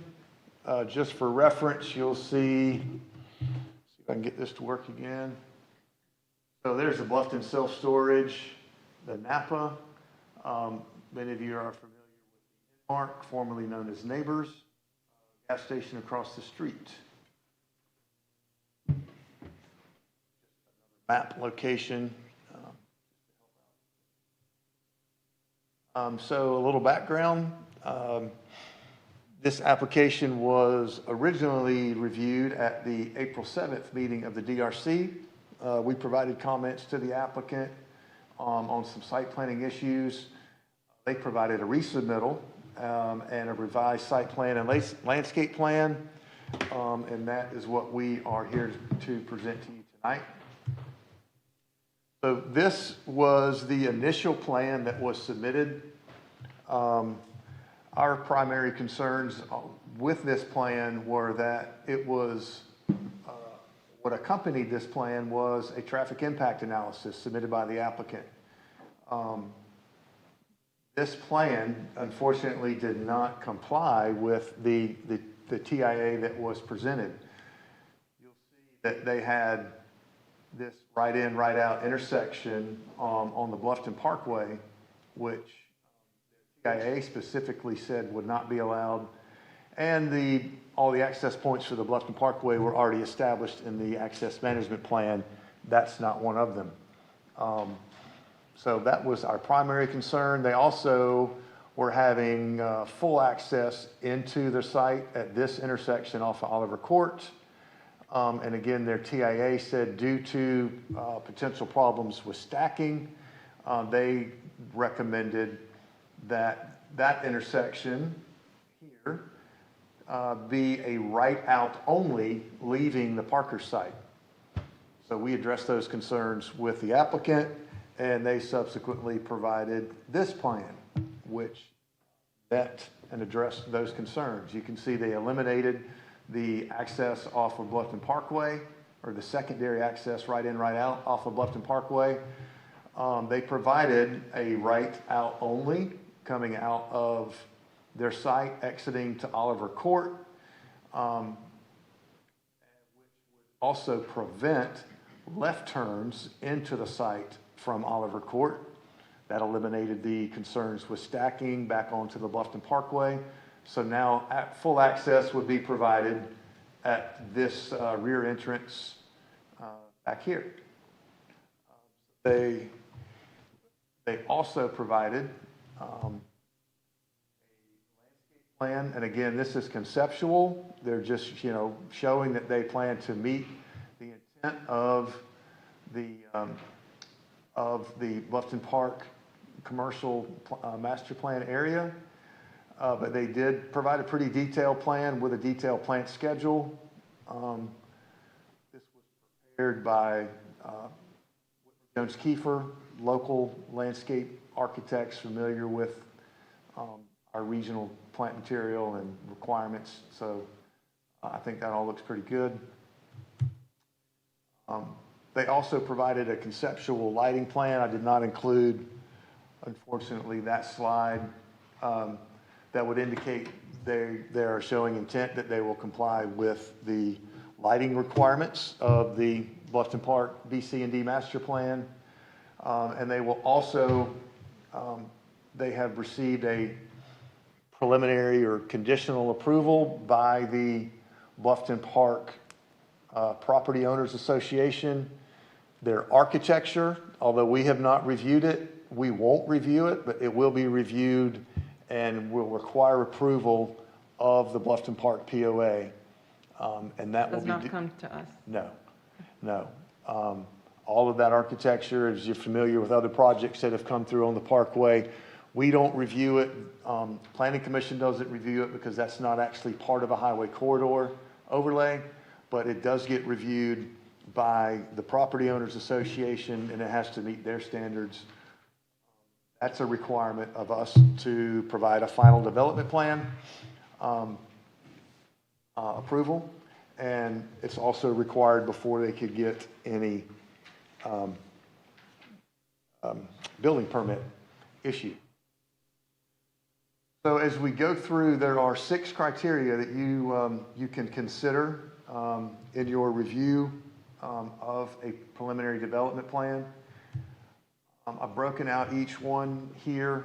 Just for reference, you'll see if I can get this to work again. So there's the Bluffton self-storage, the Napa. Many of you are familiar with the Inmark, formerly known as Neighbors, gas station across the street. Map location. So a little background. This application was originally reviewed at the April 7th meeting of the DRC. We provided comments to the applicant on some site planning issues. They provided a resubmittal and a revised site plan and landscape plan, and that is what we are here to present to you tonight. So this was the initial plan that was submitted. Our primary concerns with this plan were that it was what accompanied this plan was a traffic impact analysis submitted by the applicant. This plan, unfortunately, did not comply with the TIA that was presented. You'll see that they had this right-in, right-out intersection on the Bluffton Parkway, which the TIA specifically said would not be allowed, and all the access points for the Bluffton Parkway were already established in the access management plan. That's not one of them. So that was our primary concern. They also were having full access into their site at this intersection off of Oliver Court. And again, their TIA said due to potential problems with stacking, they recommended that that intersection here be a right out only leaving the Parker site. So we addressed those concerns with the applicant, and they subsequently provided this plan, which met and addressed those concerns. You can see they eliminated the access off of Bluffton Parkway, or the secondary access right in, right out off of Bluffton Parkway. They provided a right out only coming out of their site exiting to Oliver Court, which would also prevent left turns into the site from Oliver Court. That eliminated the concerns with stacking back onto the Bluffton Parkway. So now full access would be provided at this rear entrance back here. They also provided plan, and again, this is conceptual. They're just, showing that they plan to meet the intent of the Bluffton Park commercial master plan area, but they did provide a pretty detailed plan with a detailed plant schedule. This was prepared by Jones Keefer, local landscape architects familiar with our regional plant material and requirements. So I think that all looks pretty good. They also provided a conceptual lighting plan. I did not include, unfortunately, that slide that would indicate they are showing intent that they will comply with the lighting requirements of the Bluffton Park BC&D master plan. And they will also, they have received a preliminary or conditional approval by the Bluffton Park Property Owners Association. Their architecture, although we have not reviewed it, we won't review it, but it will be reviewed and will require approval of the Bluffton Park POA. And that will Does be... not come to us. No, no. All of that architecture, as you're familiar with other projects that have come through on the Parkway, we don't review it. Planning Commission doesn't review it because that's not actually part of a highway corridor overlay, but it does get reviewed by the Property Owners Association, and it has to meet their standards. That's a requirement of us to provide a final development plan approval, and it's also required before they could get any building permit issued. So as we go through, there are 6 criteria that you can consider in your review of a preliminary development plan. I've broken out each one here.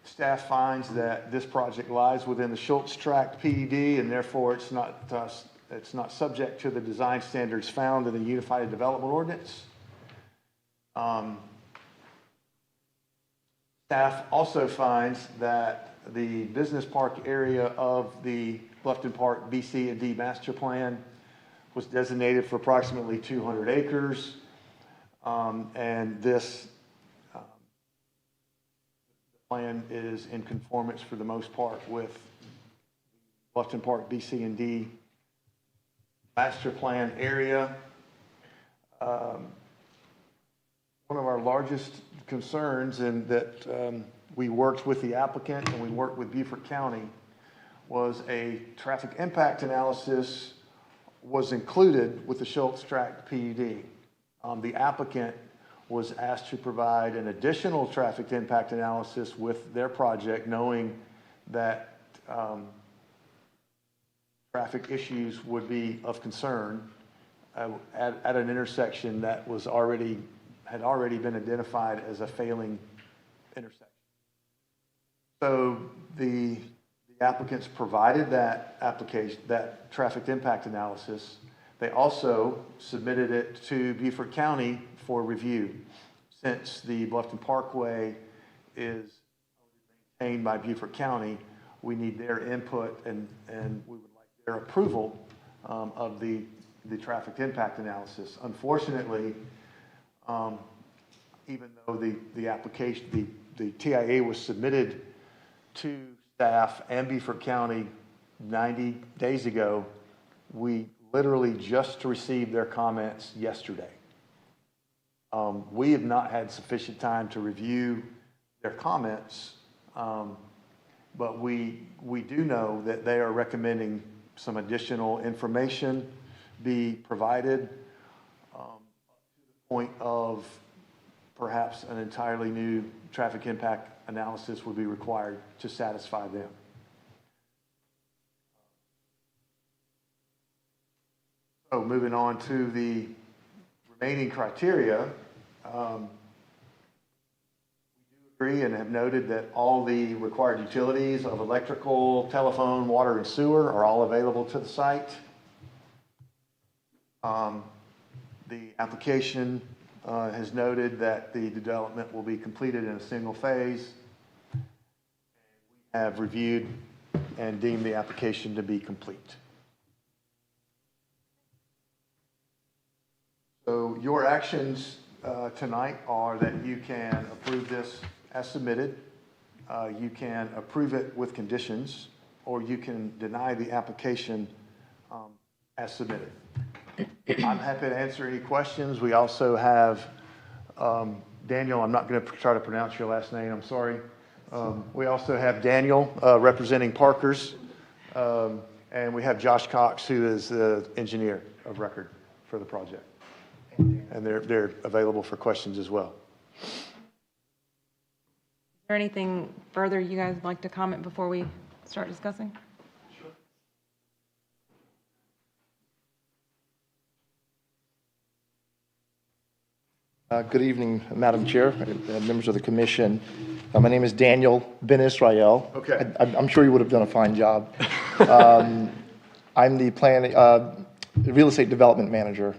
Staff finds that this project lies within the Schultz Tract PUD, and therefore it's not subject to the design standards found in the Unified Development Ordinance. Staff also finds that the business park area of the Bluffton Park BC&D Master Plan was designated for approximately 200 acres. And this plan is in conformance for the most part with Bluffton Park BC&D Master Plan area. One of our largest concerns, and that we worked with the applicant and we worked with Beaufort County, was a traffic impact analysis was included with the Schultz Tract PUD. The applicant was asked to provide an additional traffic impact analysis with their project, knowing that traffic issues would be of concern at an intersection that had already been identified as a failing intersection. So the applicants provided that application, that traffic impact analysis. They also submitted it to Beaufort County for review. Since the Bluffton Parkway is maintained by Beaufort County, we need their input and we would like their approval of the traffic impact analysis. Unfortunately, even though the application, the TIA was submitted to staff and Beaufort County 90 days ago, we literally just received their comments yesterday. We have not had sufficient time to review their comments, but we do know that they are recommending some additional information be provided to the point of perhaps an entirely new traffic impact analysis would be required to satisfy them. So moving on to the remaining criteria, we do agree and have noted that all the required utilities of electrical, telephone, water, and sewer are all available to the site. The application has noted that the development will be completed in a single phase. We have reviewed and deemed the application to be complete. So your actions tonight are that you can approve this as submitted, you can approve it with conditions, or you can deny the application as submitted. I'm happy to answer any questions. We also have Daniel, I'm not going to try to pronounce your last name, I'm sorry. We also have Daniel representing Parkers, and we have Josh Cox, who is the engineer of record for the project. And they're available for questions as well. Is there anything further you guys would like to comment before we start discussing? Good evening, Madam Chair, members of the commission. My name is Daniel Ben-Israel. Okay. I'm sure you would have done a fine job. I'm the real estate development manager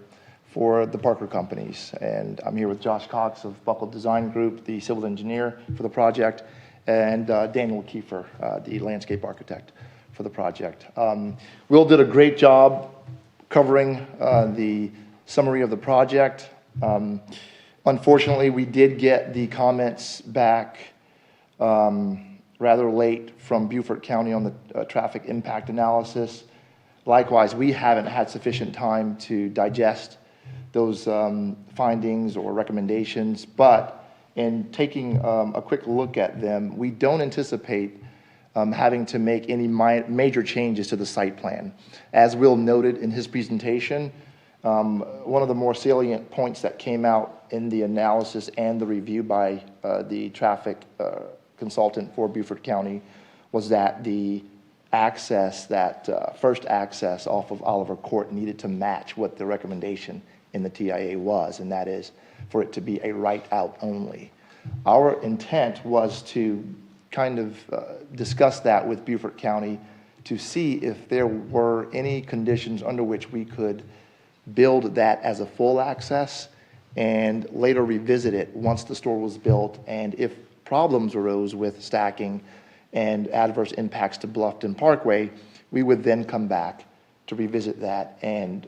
for the Parker Companies, and I'm here with Josh Cox of Buckle Design Group, the civil engineer for the project, and Daniel Keefer, the landscape architect for the project. We all did a great job covering the summary of the project. Unfortunately, we did get the comments back rather late from Beaufort County on the traffic impact analysis. Likewise, we haven't had sufficient time to digest those findings or recommendations, but in taking a quick look at them, we don't anticipate having to make any major changes to the site plan. As Will noted in his presentation, one of the more salient points that came out in the analysis and the review by the traffic consultant for Beaufort County was that the access, first access off of Oliver Court needed to match what the recommendation in the TIA was, and that is for it to be a right out only. Our intent was to kind of discuss that with Beaufort County to see if there were any conditions under which we could build that as a full access and later revisit it once the store was built, and if problems arose with stacking and adverse impacts to Bluffton Parkway, we would then come back to revisit that and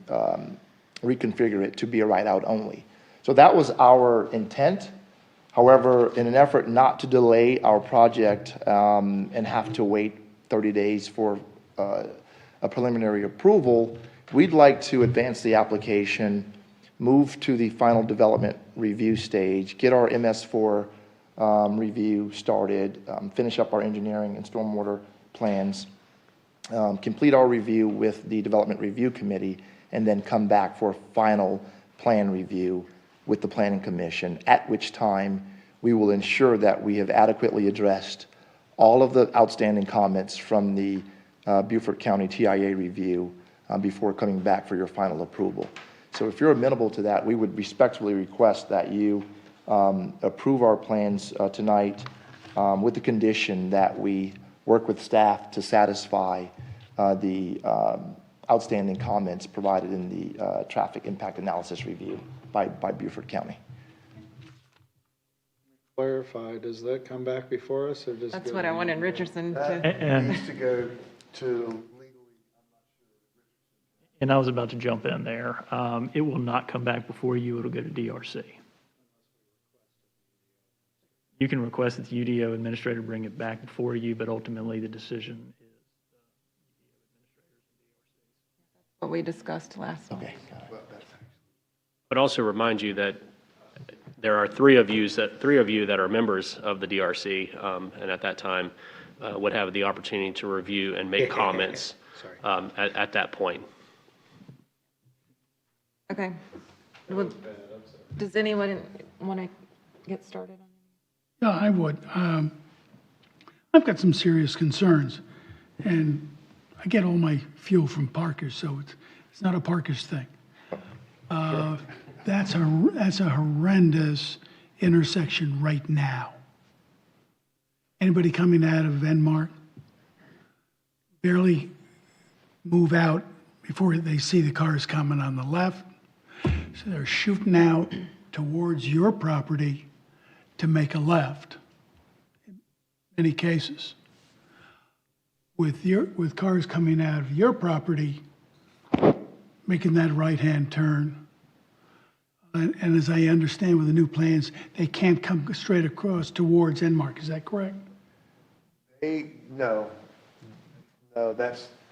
reconfigure it to be a right out only. So that was our intent. However, in an effort not to delay our project and have to wait 30 days for a preliminary approval, we'd like to advance the application, move to the final development review stage, get our MS4 review started, finish up our engineering and stormwater plans, complete our review with the Development Review Committee, and then come back for final plan review with the Planning Commission, at which time we will ensure that we have adequately addressed all of the outstanding comments from the Beaufort County TIA review before coming back for your final approval. So if you're amenable to that, we would respectfully request that you approve our plans tonight with the condition that we work with staff to satisfy the outstanding comments provided in the traffic impact analysis review by Beaufort County. Clarify, does that come back before us or just? That's what I wanted Richardson to. That needs to go to And I was about to jump in there. It will not come back before you. It'll go to DRC. You can request that the UDO administrator bring it back before you, but ultimately the decision is What we discussed last month. Okay. But also remind you that there are three of you that are members of the DRC, and at that time would have the opportunity to review and make comments at that point. Okay. Well, does anyone want to get started on Yeah, I would. I've got some serious concerns, and I get all my fuel from Parkers, so it's not a Parkers thing. That's a horrendous intersection right now. Anybody coming out of Venmark barely move out before they see the cars coming on the left. So they're shooting out towards your property to make a left in many cases. With cars coming out of your property, making that right-hand turn, And as I understand with the new plans, they can't come straight across towards Enmark, is that correct? No,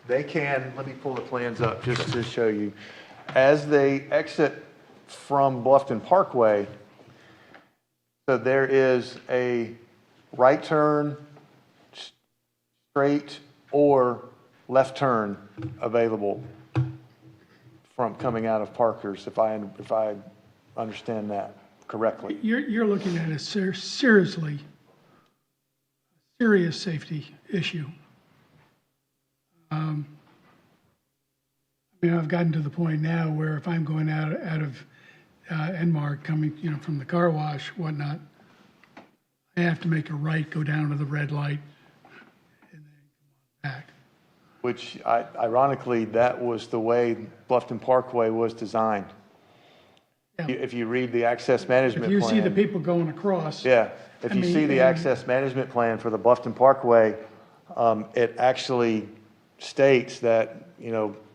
they can, let me pull the plans up just to show you. As they exit from Bluffton Parkway, so there is a right turn, straight, or left turn available from coming out of Parker's, if I understand that correctly. You're looking at a serious safety issue. I mean, I've gotten to the point now where if I'm going out of Enmark, coming, from the car wash, whatnot, I have to make a right, go down to the red light, and then come on back. Which, ironically, that was the way Bluffton Parkway was designed. Yeah. If you read the access management If you plan. see the people going across. Yeah, if I you mean, see the and- access management plan for the Bluffton Parkway, it actually states that,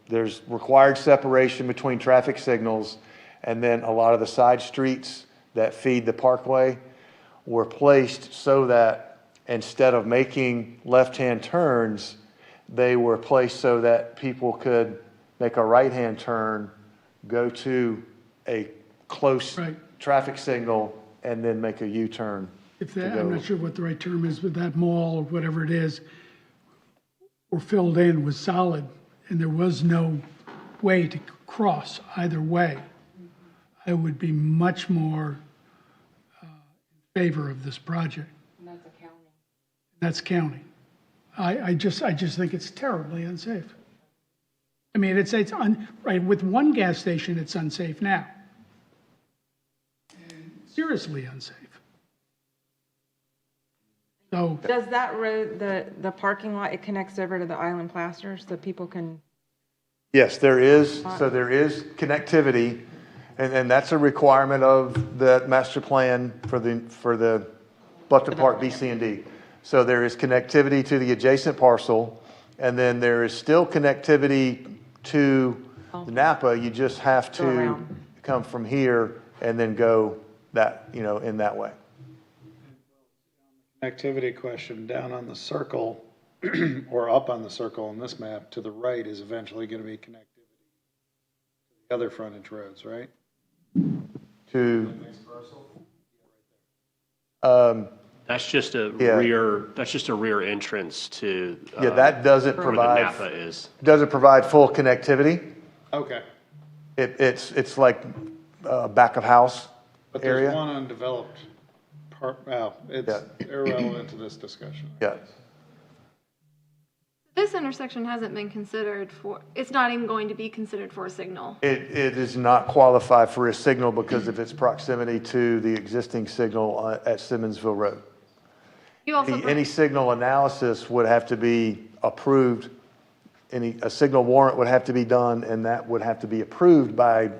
there's required separation between traffic signals, and then a lot of the side streets that feed the parkway were placed so that instead of making left-hand turns, they were placed so that people could make a right-hand turn, go to a close Right. traffic signal, and then make a U-turn. If that, I'm not sure what the right term is, but that mall or whatever it is, were filled in, was solid, and there was no way to cross either way, I would be much more in favor of this project. And that's a county. That's county. I just think it's terribly unsafe. I mean, it's right, with one gas station, it's unsafe now. And seriously unsafe. So, Does that road, the parking lot, it connects over to the Island Plasters so people can, Yes, there is, so there is connectivity, and that's a requirement of the master plan for the Bluffton Park B, C, and D. So there is connectivity to the adjacent parcel, and then there is still connectivity to the Napa. You just have Go to around. come from here and then go that, in that way. Activity question, down on the circle, or up on the circle on this map, to the right is eventually going to be connectivity to the other frontage roads, right? That's just a Yeah. rear entrance to. That doesn't where the provide, Napa is. doesn't provide full connectivity. Okay. It's like back of house But there's area. one undeveloped part, well, it's irrelevant to this discussion. Yeah. This intersection hasn't been considered it's not even going to be considered for a signal. It is not qualified for a signal because of its proximity to the existing signal at Simmonsville Road. You also, Any signal analysis would have to be approved, a signal warrant would have to be done, and that would have to be approved by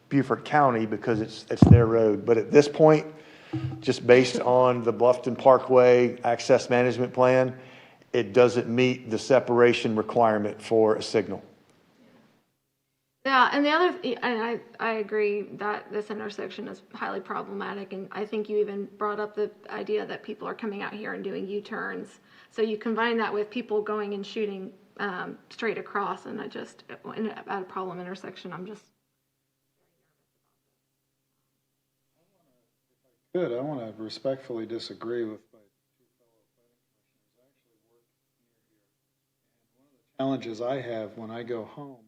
Beaufort County because it's their road. But at this point, just based on the Bluffton Parkway Access Management Plan, it doesn't meet the separation requirement for a signal. yeah, and the other, and I agree that this intersection is highly problematic, and I think you even brought up the idea that people are coming out here and doing U-turns. So you combine that with people going and shooting straight across, and at a problem intersection, I'm just. Good, I want to respectfully disagree with my two fellow planning commissioners. I actually work near here. And one of the challenges I have when I go home,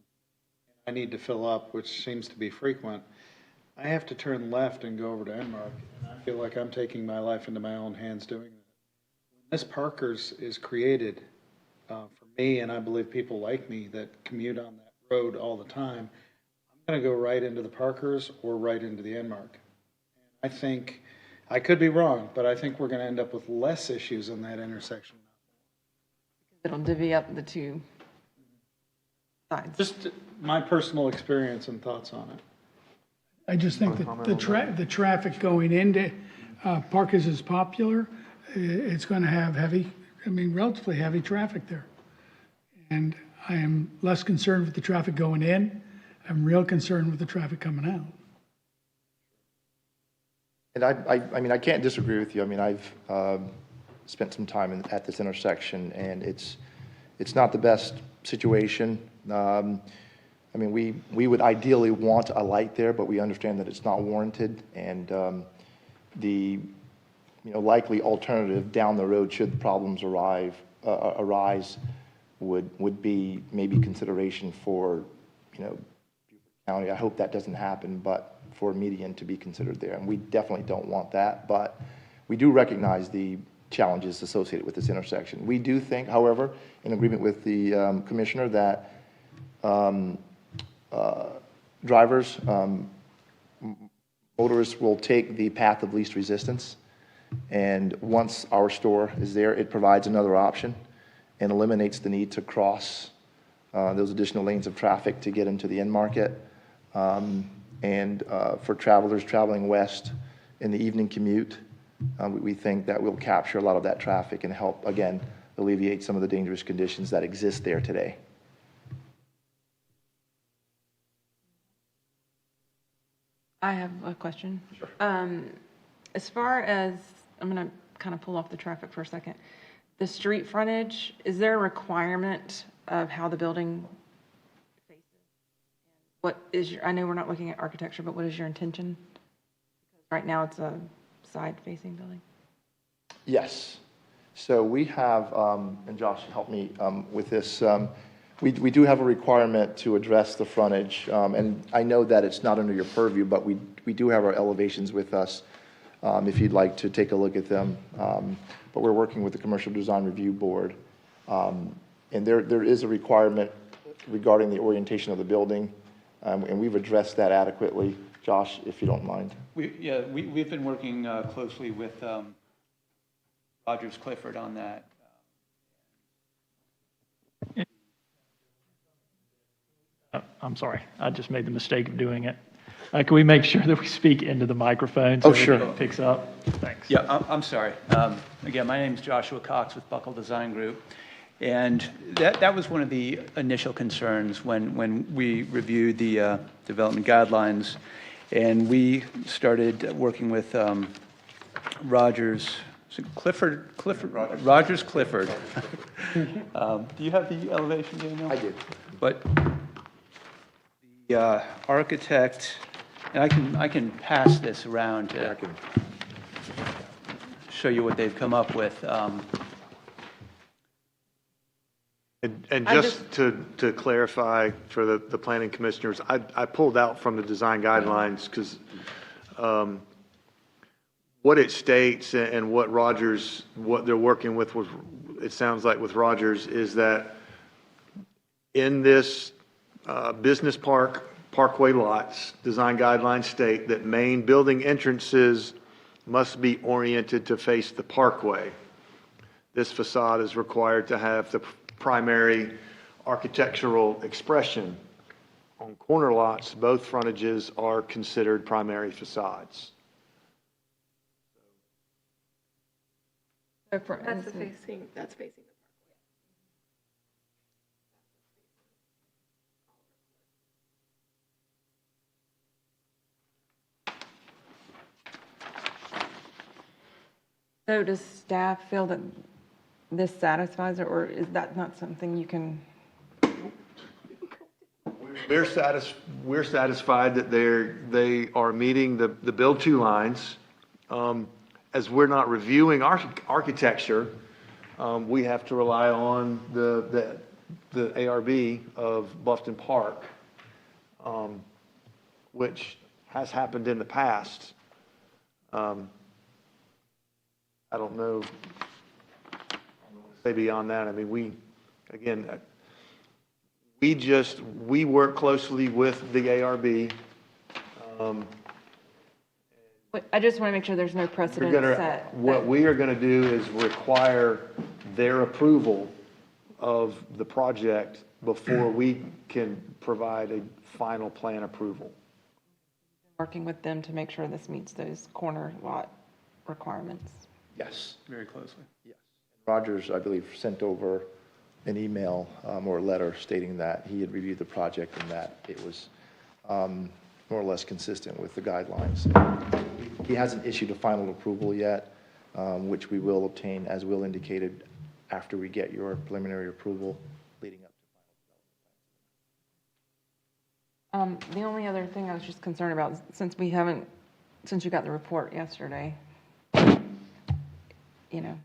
and I need to fill up, which seems to be frequent, I have to turn left and go over to Enmark, and I feel like I'm taking my life into my own hands doing that. When this Parker's is created, for me, and I believe people like me that commute on that road all the time, I'm going to go right into the Parker's or right into the Enmark. I think, I could be wrong, but I think we're going to end up with less issues in that intersection. it'll divvy up the two sides. Just my personal experience and thoughts on it. I just think that the traffic going into Parker's is popular. It's going to have relatively heavy traffic there. And I am less concerned with the traffic going in. I'm real concerned with the traffic coming out. And I mean, I can't disagree with you. I mean, I've spent some time at this intersection, and it's not the best situation. I mean, we would ideally want a light there, but we understand that it's not warranted, and the likely alternative down the road, should problems arise, would be maybe consideration for county. I hope that doesn't happen, but for a median to be considered there, and we definitely don't want that. But we do recognize the challenges associated with this intersection. We do think, however, in agreement with the commissioner, that drivers, motorists will take the path of least resistance, and once our store is there, it provides another option and eliminates the need to cross those additional lanes of traffic to get into the end market. And for travelers traveling west in the evening commute, we think that will capture a lot of that traffic and help, again, alleviate some of the dangerous conditions that exist there today. I have a question. Sure. As far as, I'm going to kind of pull off the traffic for a second. The street frontage, is there a requirement of how the building faces? What is your, I know we're not looking at architecture, but what is your intention? Right now it's a side-facing building. Yes. So we have, and Josh, help me with this. We do have a requirement to address the frontage, and I know that it's not under your purview, but we do have our elevations with us if you'd like to take a look at them. But we're working with the Commercial Design Review Board, and there is a requirement regarding the orientation of the building, and we've addressed that adequately. Josh, if you don't mind. We've been working closely with Rogers Clifford on that. I'm sorry, I just made the mistake of doing it. Can we make sure that we speak into the microphone so sure. it picks up? Thanks. Yeah, I'm sorry. Again, my name is Joshua Cox with Buckle Design Group. And that was one of the initial concerns when we reviewed the development guidelines. And we started working with Rogers Clifford. Rogers Clifford. Do you have the elevation, Daniel? I do. But the architect, and I can pass this around to show you what they've come up with. And just to clarify for the planning commissioners, I pulled out from the design guidelines because what it states and what they're working with, it sounds like with Rogers, is that in this business parkway lots, design guidelines state that main building entrances must be oriented to face the parkway. This facade is required to have the primary architectural expression. On corner lots, both frontages are considered primary facades. So for That's instance, facing the parkway. so does staff feel that this satisfies it, or is that not something you can? We're satisfied that they are meeting the build two lines. As we're not reviewing architecture, we have to rely on the ARB of Bluffton Park, which has happened in the past. I don't know. Say beyond that. I mean, we work closely with the ARB. I just want to make sure there's no precedent set. What we are going to do is require their approval of the project before we can provide a final plan approval. Working with them to make sure this meets those corner lot requirements. Yes. Very closely. Yes. Rogers, I believe, sent over an email or a letter stating that he had reviewed the project and that it was, more or less consistent with the guidelines. He hasn't issued a final approval yet, which we will obtain, as Will indicated, after we get your preliminary approval leading up to final development. The only other thing I was just concerned about, since you got the report yesterday, you know,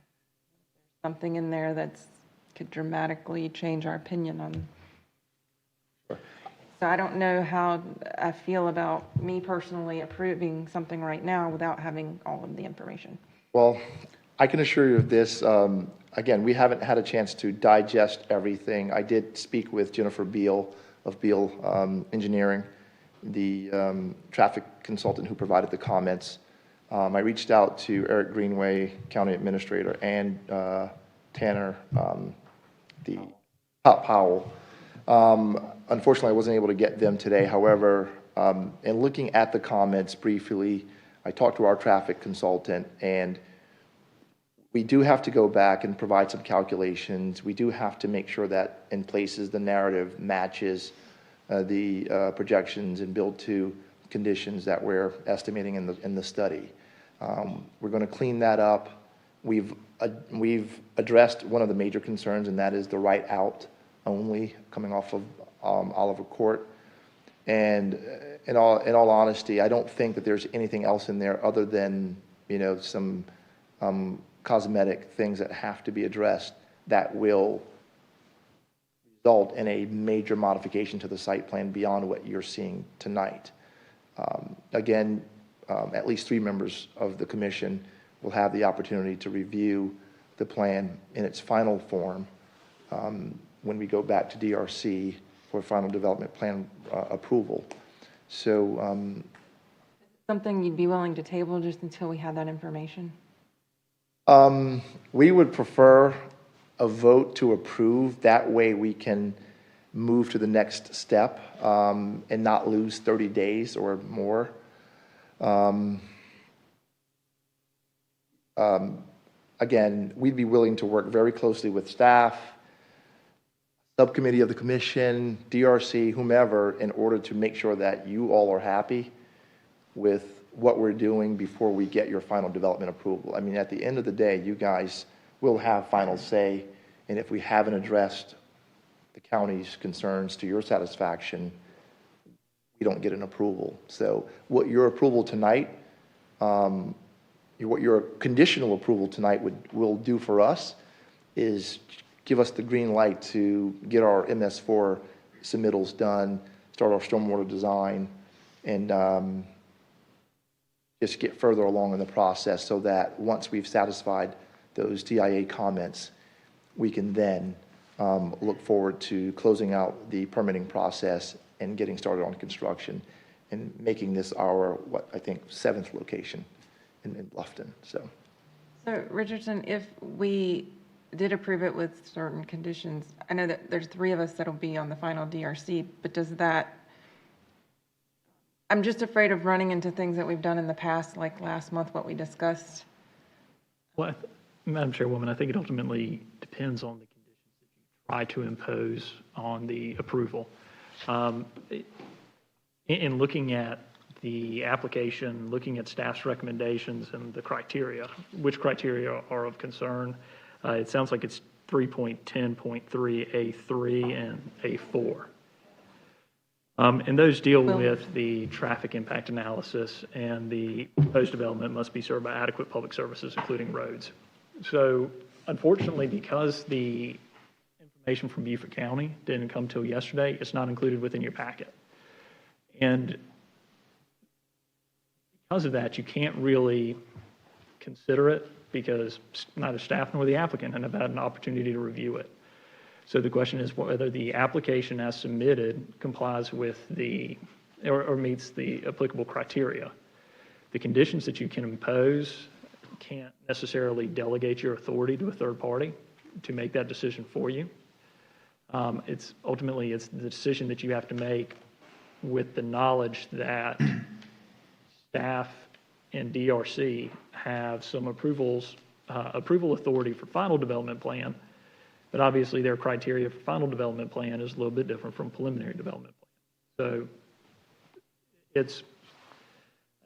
something in there that's could dramatically change our opinion on. Sure. So I don't know how I feel about me personally approving something right now without having all of the information. Well, I can assure you of this. Again, we haven't had a chance to digest everything. I did speak with Jennifer Beal of Beal Engineering, the traffic consultant who provided the comments. I reached out to Eric Greenway, County Administrator, and Tanner, the Powell. Unfortunately, I wasn't able to get them today. However, in looking at the comments briefly, I talked to our traffic consultant, and we do have to go back and provide some calculations. We do have to make sure that in places the narrative matches the projections and build to conditions that we're estimating in the study. We're going to clean that up. We've addressed one of the major concerns, and that is the right out only coming off of Oliver Court. And in all honesty, I don't think that there's anything else in there other than, you know, some cosmetic things that have to be addressed that will result in a major modification to the site plan beyond what you're seeing tonight. Again, at least 3 members of the commission will have the opportunity to review the plan in its final form when we go back to DRC for final development plan approval. So, Something you'd be willing to table just until we have that information? we would prefer a vote to approve. That way we can move to the next step and not lose 30 days or more. Again, we'd be willing to work very closely with staff, subcommittee of the commission, DRC, whomever, in order to make sure that you all are happy with what we're doing before we get your final development approval. I mean, at the end of the day, you guys will have final say, and if we haven't addressed the county's concerns to your satisfaction, we don't get an approval. So what your approval tonight, what your conditional approval tonight will do for us is give us the green light to get our MS4 submittals done, start our stormwater design, and just get further along in the process so that once we've satisfied those DIA comments, we can then look forward to closing out the permitting process and getting started on construction and making this our, what I think, 7th location in Bluffton. So Richardson, if we did approve it with certain conditions, I know that there's 3 of us that'll be on the final DRC, but does that, I'm just afraid of running into things that we've done in the past, like last month, what we discussed. Well, Madam Chairwoman, I think it ultimately depends on the conditions that you try to impose on the approval. In looking at the application, looking at staff's recommendations and the criteria, which criteria are of concern, it sounds like it's 3.10.3A3 and A4. And those deal with the traffic impact analysis, and the proposed development must be served by adequate public services, including roads. So unfortunately, because the information from Beaufort County didn't come till yesterday, it's not included within your packet. And because of that, you can't really consider it because neither staff nor the applicant have had an opportunity to review it. So the question is whether the application as submitted complies with the, or meets the applicable criteria. The conditions that you can impose can't necessarily delegate your authority to a third party to make that decision for you. It's ultimately, it's the decision that you have to make with the knowledge that staff and DRC have some approval authority for final development plan, but obviously their criteria for final development plan is a little bit different from preliminary development plan. So It's,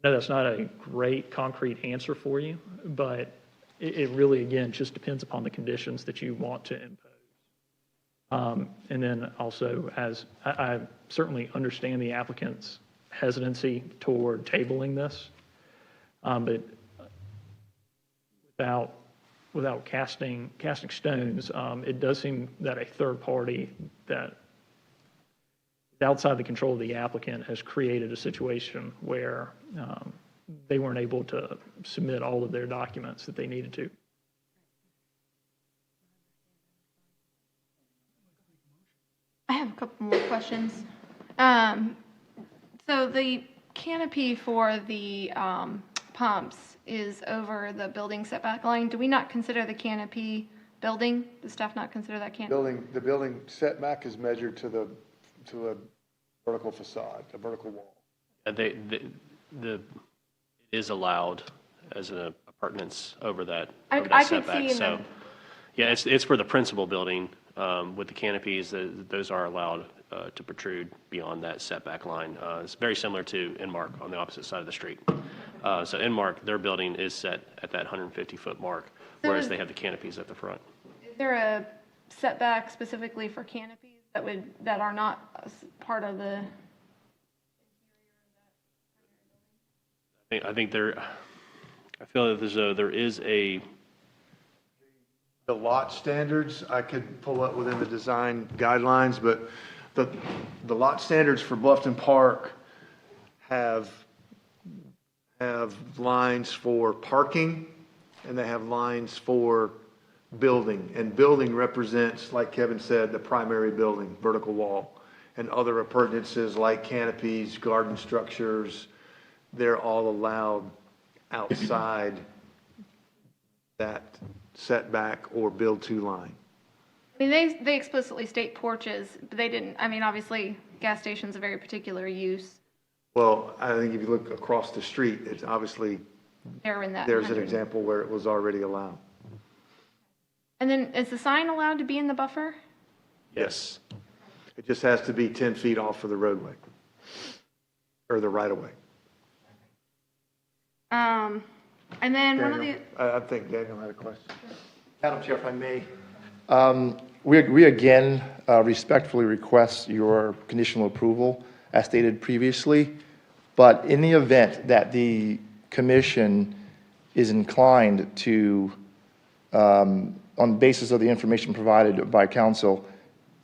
I know that's not a great concrete answer for you, but it really, again, just depends upon the conditions that you want to impose. And then also, as I certainly understand the applicant's hesitancy toward tabling this, but without casting stones, it does seem that a third party that is outside the control of the applicant has created a situation where they weren't able to submit all of their documents that they needed to. I have a couple more questions. So the canopy for the pumps is over the building setback line. Do we not consider the canopy building? Does staff not consider that canopy? The building setback is measured to a vertical facade, a vertical wall. It is allowed as an appurtenance over that I could setback. see in So, the- yeah, it's for the principal building with the canopies. Those are allowed to protrude beyond that setback line. It's very similar to Inmark on the opposite side of the street. So Inmark, their building is set at that 150-foot mark, whereas they have the canopies at the front. Is there a setback specifically for canopies that are not part of the? I feel that there is a. The lot standards, I could pull up within the design guidelines, but the lot standards for Bluffton Park have lines for parking, and they have lines for building. And building represents, like Kevin said, the primary building, vertical wall, and other appurtenances like canopies, garden structures, they're all allowed outside that setback or build to line. I mean, they explicitly state porches, but they didn't. I mean, obviously, gas station's a very particular use. Well, I think if you look across the street, it's obviously, They're in that. there's an 100. example where it was already allowed. And then, is the sign allowed to be in the buffer? Yes. It just has to be 10 feet off of the roadway or the right of way. And then one of the. I think Daniel had a question. Madam Chair, if I may. We again respectfully request your conditional approval as stated previously, but in the event that the commission is inclined to, on the basis of the information provided by council,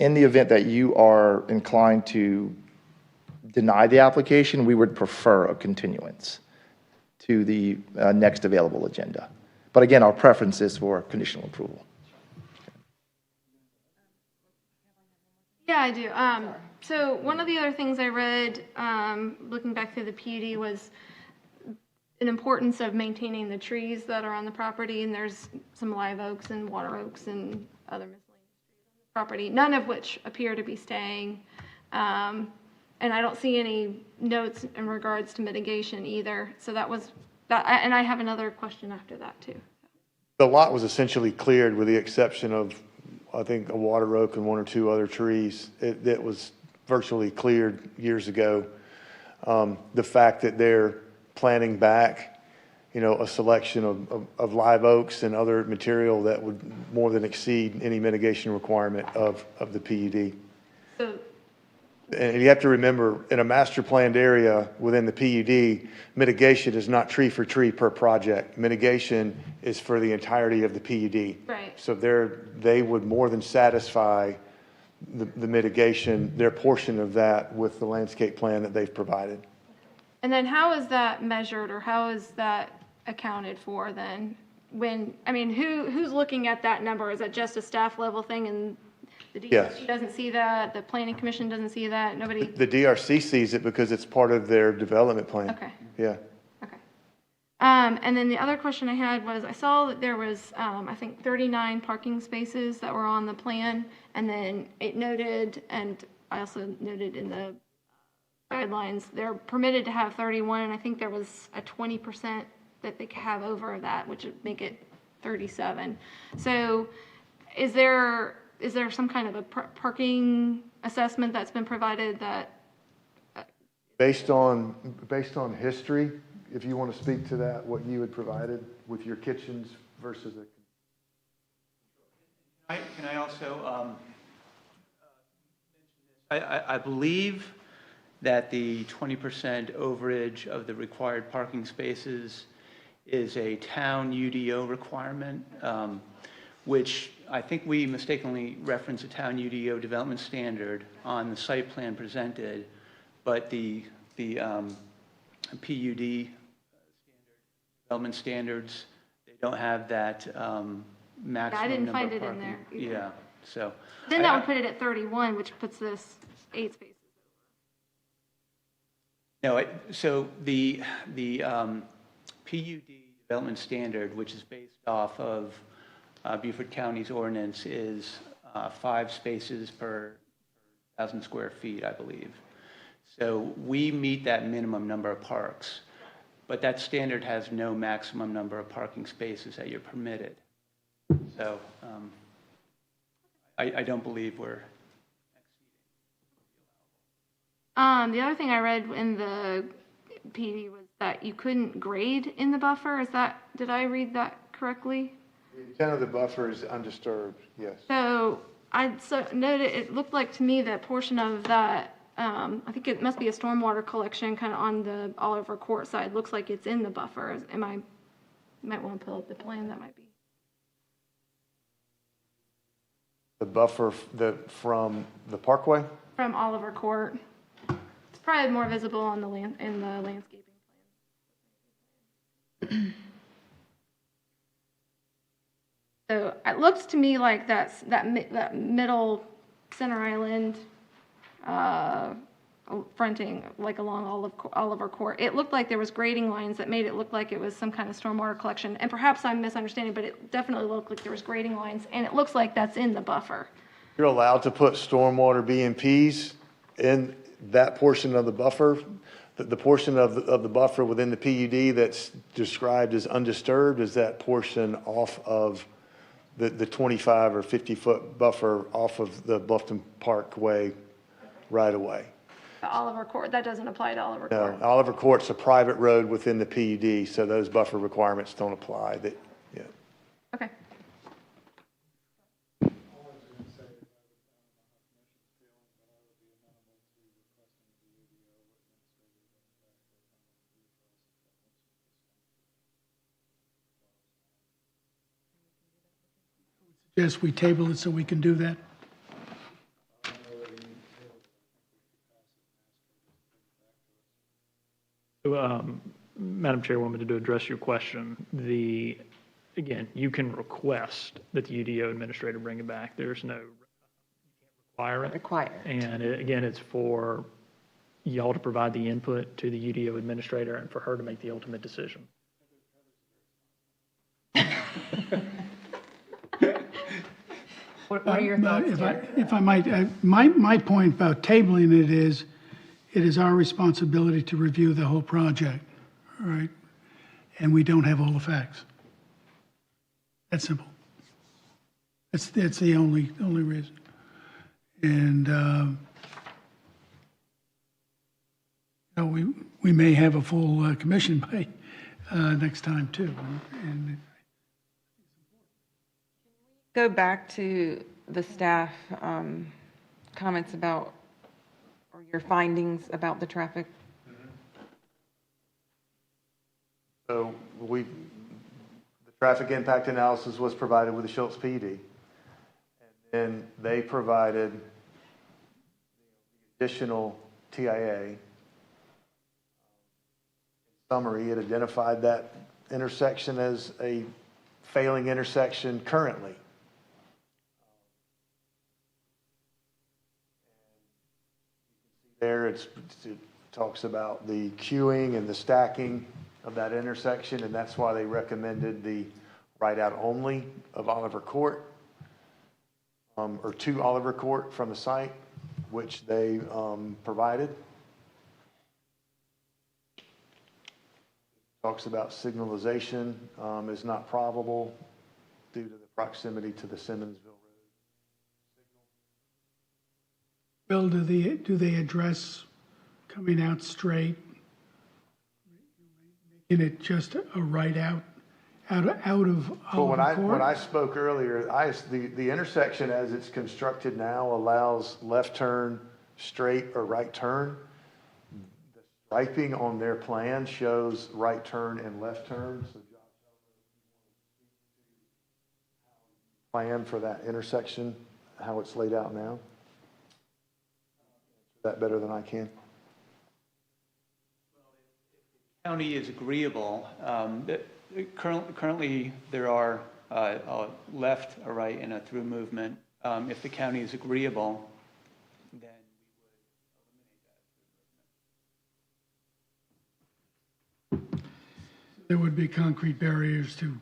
in the event that you are inclined to deny the application, we would prefer a continuance to the next available agenda. But again, our preference is for conditional approval. Yeah, I do. So one of the other things I read, looking back through the PUD, was an importance of maintaining the trees that are on the property, and there's some live oaks and water oaks and other miscellaneous trees on the property, none of which appear to be staying. And I don't see any notes in regards to mitigation either. So that was that, and I have another question after that too. The lot was essentially cleared with the exception of, I think, a water oak and one or two other trees. It was virtually cleared years ago. The fact that they're planting back, a selection of live oaks and other material that would more than exceed any mitigation requirement of the PUD. So, And you have to remember, in a master planned area within the PUD, mitigation is not tree for tree per project. Mitigation is for the entirety of the PUD. right. So they would more than satisfy the mitigation, their portion of that with the landscape plan that they've provided. And then how is that measured, or how is that accounted for then? Who's looking at that number? Is that just a staff level thing and the Yes. DRC doesn't see that, the planning commission doesn't see that, nobody? The DRC sees it because it's part of their development plan. Okay. Yeah. Okay. And then the other question I had was, I saw that there was, I think 39 parking spaces that were on the plan, and then it noted, and I also noted in the guidelines, they're permitted to have 31, and I think there was a 20% that they could have over that, which would make it 37. So is there some kind of a parking assessment that's been provided that is Based on history, if you want to speak to that, what you had provided with your kitchens versus a. Can I also, I believe that the 20% overage of the required parking spaces is a town UDO requirement, which I think we mistakenly referenced a town UDO development standard on the site plan presented, but the PUD development standards, they don't have that maximum I didn't number find of it in parking. there either. Yeah, so. Then that would put it at 31, which puts this 8 spaces. No, so the PUD development standard, which is based off of Beaufort County's ordinance, is 5 spaces per 1,000 square feet, I believe. So we meet that minimum number of parks, but that standard has no maximum number of parking spaces that you're permitted. So I don't believe we're exceeding. The other thing I read in the PD was that you couldn't grade in the buffer. Did I read that correctly? The intent of the buffer is undisturbed, yes. So I noted, it looked like to me that portion of that, I think it must be a stormwater collection kind of on the Oliver Court side. Looks like it's in the buffer. You might want to pull up the plan, that might be. The buffer from the parkway? From Oliver Court. It's probably more visible on the in the landscaping plan. So it looks to me like that middle center island fronting like along Oliver Court. It looked like there was grading lines that made it look like it was some kind of stormwater collection. And perhaps I'm misunderstanding, but it definitely looked like there was grading lines, and it looks like that's in the buffer. You're allowed to put stormwater BMPs in that portion of the buffer. The portion of the buffer within the PUD that's described as undisturbed is that portion off of the 25 or 50-foot buffer off of the Bluffton Parkway right away. The Oliver Court, that doesn't apply to Oliver No, Court. Oliver Court's a private road within the PUD, so those buffer requirements don't apply. Yeah. Okay. Yes, we table it so we can do that. Madam Chairwoman, to address your question, again, you can request that the UDO administrator bring it back. There's no, you can't require it. And again, it's for y'all to provide the input to the UDO administrator and for her to make the ultimate decision. What are your thoughts If I might, my point about tabling it is our responsibility to review the whole project, all right? And we don't have all the facts. That's simple. That's the only reason. And, we may have a full commission by next time too. And Go back to the staff comments about, or your findings about the traffic. So the traffic impact analysis was provided with the Schultz PUD. And then they provided the additional TIA. In summary, it identified that intersection as a failing intersection currently. There it talks about the queuing and the stacking of that intersection, and that's why they recommended the right out only of Oliver Court, or to Oliver Court from the site, which they provided. Talks about signalization is not probable due to the proximity to the Simmonsville Road. Bill, do they address coming out straight, making it just a right out of Well, when Oliver I Court? spoke earlier, the intersection as it's constructed now allows left turn, straight or right turn. The striping on their plan shows right turn and left turn. So Josh, plan for that intersection, how it's laid out now. Is that better than I can? County is agreeable. Currently, there are a left, a right, and a through movement. If the county is agreeable, then There would be concrete barriers to,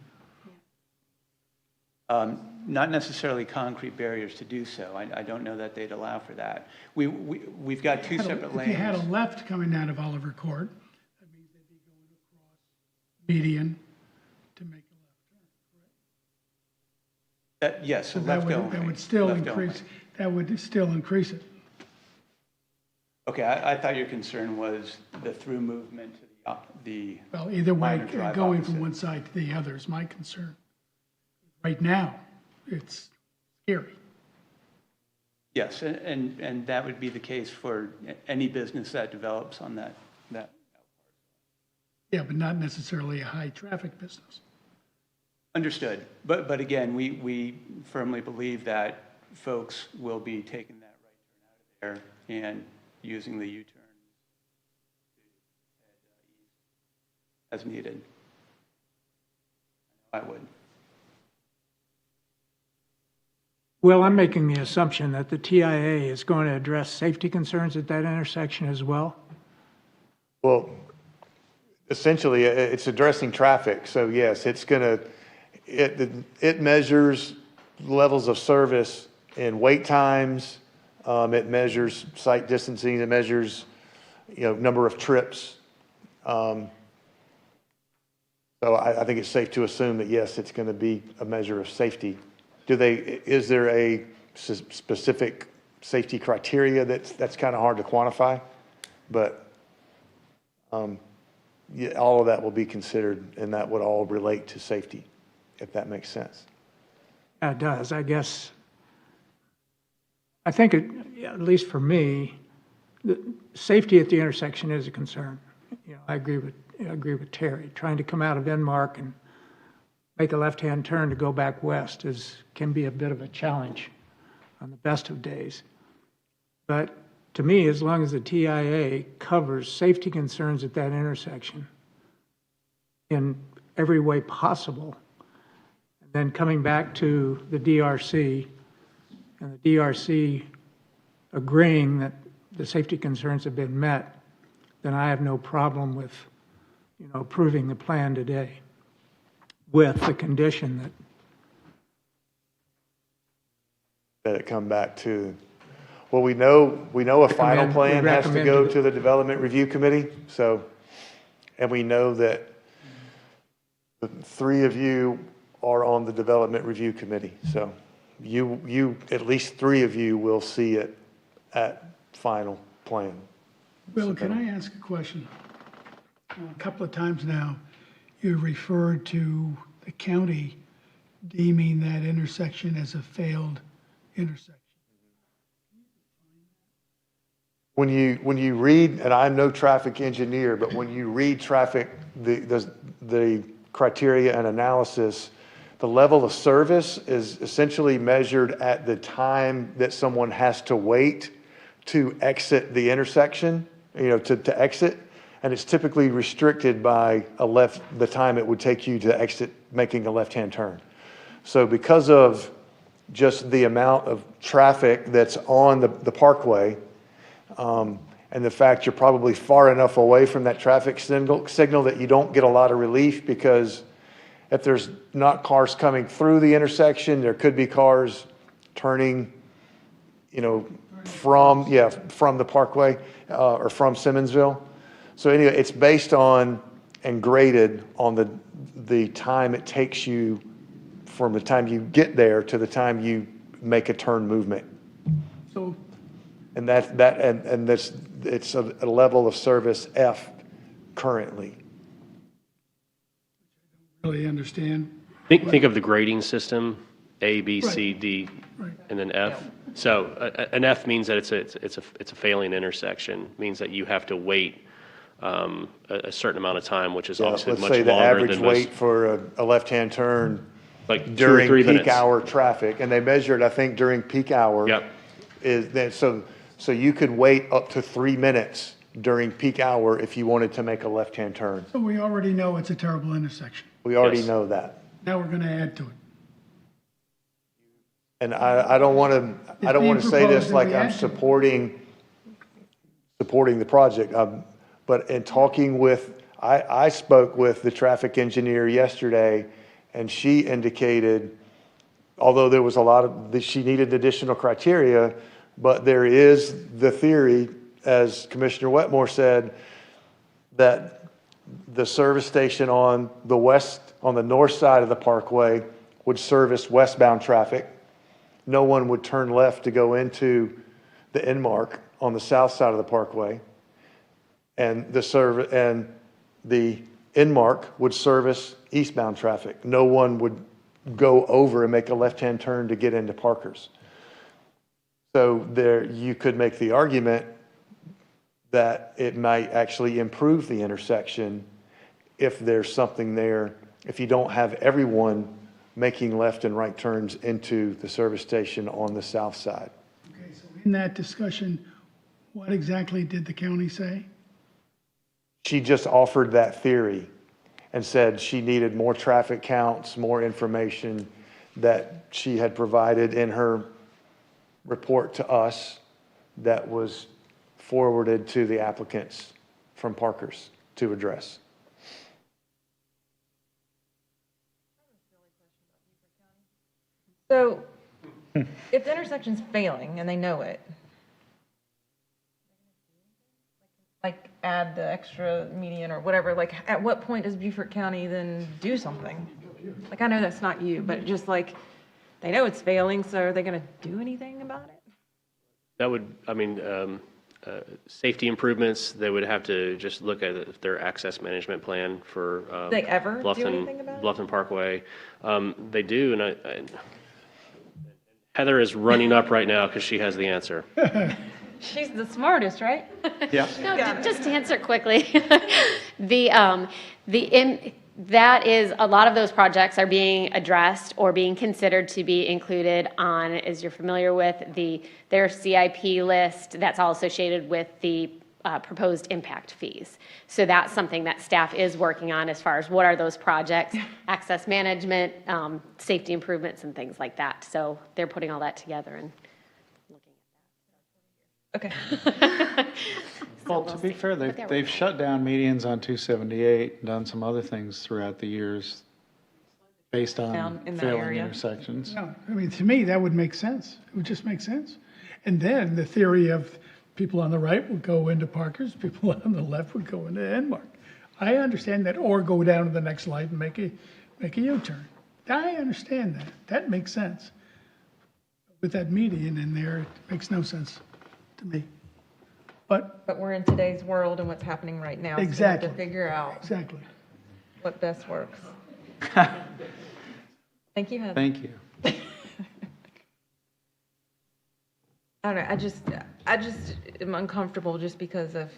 not necessarily concrete barriers to do so. I don't know that they'd allow for that. We've got two separate lanes. if you had a left coming out of Oliver Court, that means they'd be going across median to make a left turn, correct? Yes, So a that left would, only. that would still Left only. increase, that would still increase it. Okay, I thought your concern was the through movement to the Well, either way, minor drive going opposite. from one side to the other is my concern. Right now, it's scary. Yes, and that would be the case for any business that develops on that. Yeah, but not necessarily a high-traffic business. Understood. But again, we firmly believe that folks will be taking that right turn out of there and using the U-turn as needed. I would. Well, I'm making the assumption that the TIA is going to address safety concerns at that intersection as well. Well, essentially, it's addressing traffic. So yes, it's going to, it measures levels of service in wait times. It measures site distancing. It measures, number of trips. So I think it's safe to assume that yes, it's going to be a measure of safety. Is there a specific safety criteria that's kind of hard to quantify? But yeah, all of that will be considered, and that would all relate to safety, if that makes sense. It does, I guess. I think, at least for me, the safety at the intersection is a concern. I agree with Terry. Trying to come out of Enmark and make a left-hand turn to go back west can be a bit of a challenge on the best of days. But to me, as long as the TIA covers safety concerns at that intersection in every way possible, and then coming back to the DRC, and the DRC agreeing that the safety concerns have been met, then I have no problem with, approving the plan today, with the condition That it come back to, well, we know a final plan has to go to the Development Review Committee. So, and we know that the three of you are on the Development Review Committee. So you, at least three of you will see it at final plan. Bill, can I ask a question? A couple of times now, you referred to the county deeming that intersection as a failed intersection. When you read, and I'm no traffic engineer, but when you read traffic, the criteria and analysis, the level of service is essentially measured at the time that someone has to wait to exit the intersection, to exit. And it's typically restricted by the time it would take you to exit making a left-hand turn. So because of just the amount of traffic that's on the parkway, and the fact you're probably far enough away from that traffic signal that you don't get a lot of relief, because if there's not cars coming through the intersection, there could be cars turning, from the parkway or from Simmonsville. So anyway, it's based on and graded on the time it takes you from the time you get there to the time you make a turn movement. So, And that's it's a level of service F currently. Really understand. Think of the grading system, A, B, C, D, Right. and then F. So an F means that it's a failing intersection, means that you have to wait a certain amount of time, which is obviously Let's much say the longer average than most, wait for a left-hand turn like 2 or during 3 peak minutes. hour traffic, and they measured, I think, during peak hour. Yep. Is that, so you could wait up to 3 minutes during peak hour if you wanted to make a left-hand turn. So we already know it's a terrible intersection. We already Yes. know that. Now we're going to add to it. And I don't want to, I don't want to say this proposed that like we I'm add to it. supporting the project, but in talking with, I spoke with the traffic engineer yesterday, and she indicated, although there was a lot of, she needed additional criteria, but there is the theory, as Commissioner Wetmore said, that the service station on the north side of the parkway would service westbound traffic. No one would turn left to go into the Inmark on the south side of the parkway. And the Inmark would service eastbound traffic. No one would go over and make a left-hand turn to get into Parker's. So there, you could make the argument that it might actually improve the intersection if there's something there, if you don't have everyone making left and right turns into the service station on the south side. Okay, so in that discussion, what exactly did the county say? She just offered that theory and said she needed more traffic counts, more information that she had provided in her report to us that was forwarded to the applicants from Parker's to address. So if the intersection's failing and they know it, like add the extra median or whatever, like at what point does Beaufort County then do something? Like, I know that's not you, but just like, they know it's failing, so are they going to do anything about it? That would, I mean, safety improvements, they would have to just look at their access management plan for They ever do anything about it? Bluffton Parkway. They do, and Heather is running up right now because she has the answer. She's the smartest, right? Yeah. No, just to answer quickly, that is, a lot of those projects are being addressed or being considered to be included on, as you're familiar with, their CIP list that's all associated with the proposed impact fees. So that's something that staff is working on as far as what are those projects, access management, safety improvements and things like that. So they're putting all that together and Okay. Well, to be fair, they've shut down medians on 278 and done some other things throughout the years based Down on in that failing area. intersections. No, I mean, to me, that would make sense. It would just make sense. And then the theory of people on the right would go into Parker's, people on the left would go into Enmark. I understand that, or go down to the next light and make a U-turn. I understand that. That makes sense. With that median in there, it makes no sense to me. But we're in today's world and what's happening right now. So we have Exactly. to figure out exactly. what best works. Thank you, Heather. Thank you. I don't know, I just am uncomfortable just because of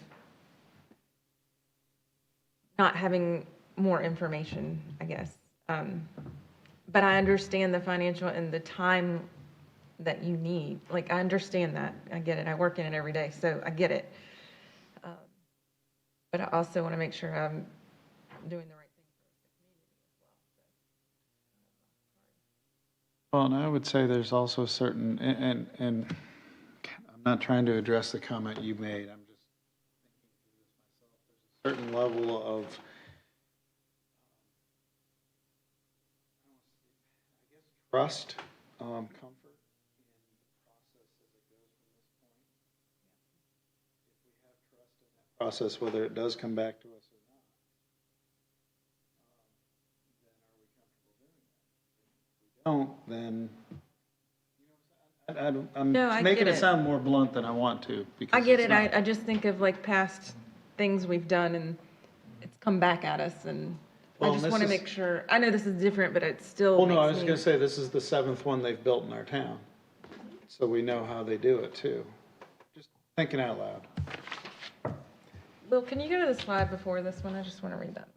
not having more information, I guess. But I understand the financial and the time that you need. Like, I understand that. I get it. I work in it every day, so I get it. But I also want to make sure I'm doing the right thing for the community as well. Well, and I would say there's also certain, and I'm not trying to address the comment you made, I'm just thinking through this myself. There's a certain level of, I guess, trust, comfort in the process as it goes from this point. If we have trust in that process, whether it does come back to us or not, then are we comfortable doing that? If we don't, then, I'm No, I making get it it. sound more blunt than I want to. because I get it's it. not. I just think of like past things we've done and it's come back at us and Well, I just this want to is- make sure, I know this is different, but it still Well, no, I makes was me- gonna say, this is the 7th one they've built in our town. So we know how they do it too. Just thinking out loud. Will, can you go to the slide before this one? I just want to read that.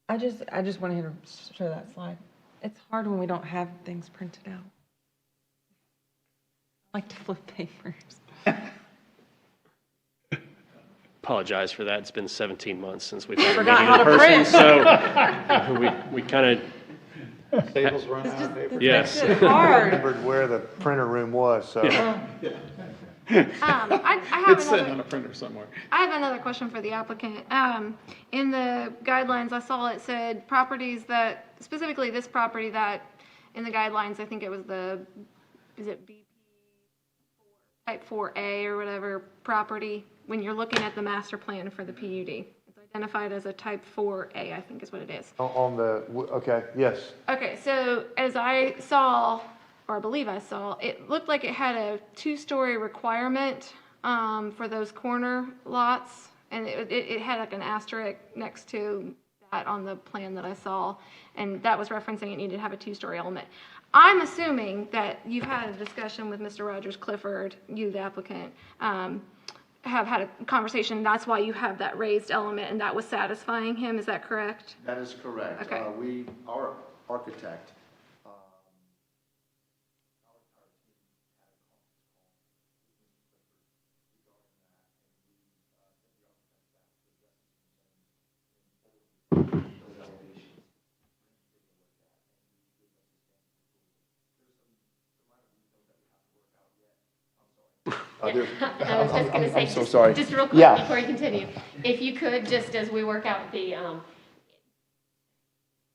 I just want to show that slide. It's hard when we don't have things printed out. I like to flip papers. Apologize for that. It's been 17 months since we've had a Forgot meeting how in to person, print. so we kind of, Tables run out of paper. yes. Makes it hard. Remembered where the printer room was, so. I have It's sitting on another, a printer somewhere. I have another question for the applicant. In the guidelines, I saw it said properties that, specifically this property that, in the guidelines, I think it was is it BP type 4A or whatever property, when you're looking at the master plan for the PUD. It's identified as a type 4A, I think is what it is. On the, okay, yes. Okay, so as I saw, or I believe I saw, it looked like it had a 2-story requirement for those corner lots, and it had like an asterisk next to that on the plan that I saw, and that was referencing it needed to have a 2-story element. I'm assuming that you've had a discussion with Mr. Rogers Clifford, you the applicant, have had a conversation, that's why you have that raised element, and that was satisfying him, is that correct? That is correct. Okay. Our architect, I was just going to say, I'm so sorry. just real quick Yeah. before you continue, if you could, just as we work out the,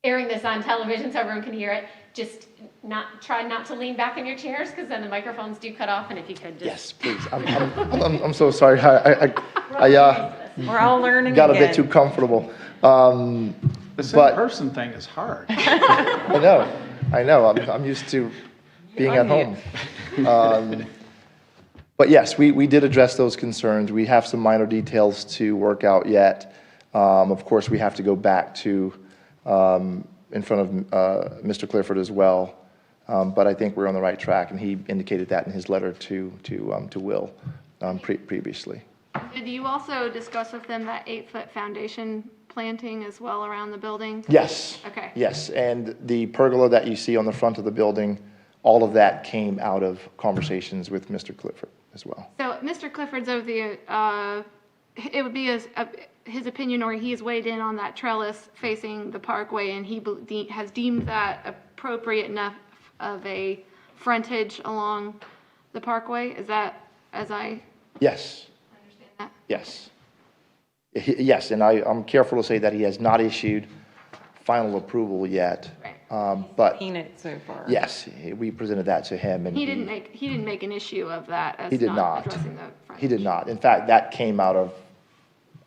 airing this on television so everyone can hear it, just try not to lean back in your chairs, because then the microphones do cut off, and if you could just. yes, please. I'm so sorry. We're all learning got a again. bit too comfortable. This But- in-person thing is hard. I know. I'm used to being at home. But yes, we did address those concerns. We have some minor details to work out yet. Of course, we have to go back to in front of Mr. Clifford as well. But I think we're on the right track, and he indicated that in his letter to Will previously. Did you also discuss with them that 8-foot foundation planting as well around the building? Yes. Okay. Yes, and the pergola that you see on the front of the building, all of that came out of conversations with Mr. Clifford as well. So Mr. Clifford's of the, it would be his opinion, or he has weighed in on that trellis facing the parkway, and he has deemed that appropriate enough of a frontage along the parkway? Is that, as I Yes. understand that? Yes. Yes, and I'm careful to say that he has not issued final approval yet. But Seen it so far. yes, we presented that to him, and He didn't make an issue of that as He did not not. addressing the frontage? He did not. In fact, that came out of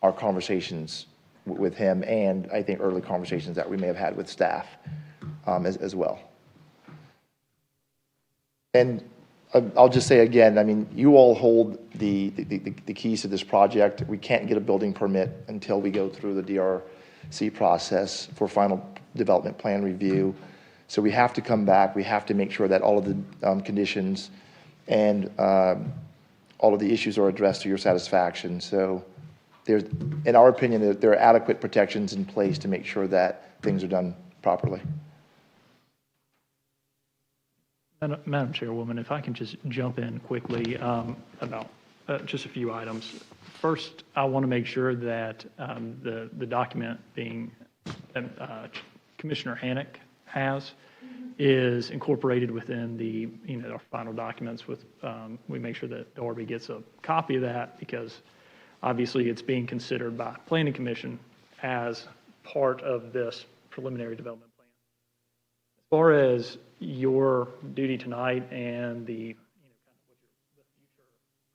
our conversations with him, and I think early conversations that we may have had with staff as well. And I'll just say again, I mean, you all hold the keys to this project. We can't get a building permit until we go through the DRC process for final development plan review. So we have to come back. We have to make sure that all of the conditions and all of the issues are addressed to your satisfaction. So there's, in our opinion, there are adequate protections in place to make sure that things are done properly. Madam Chairwoman, if I can just jump in quickly about just a few items. First, I want to make sure that the document being Commissioner Hannock has is incorporated within the, our final documents with, we make sure that Darby gets a copy of that, because obviously it's being considered by Planning Commission as part of this preliminary development plan. As far as your duty tonight and the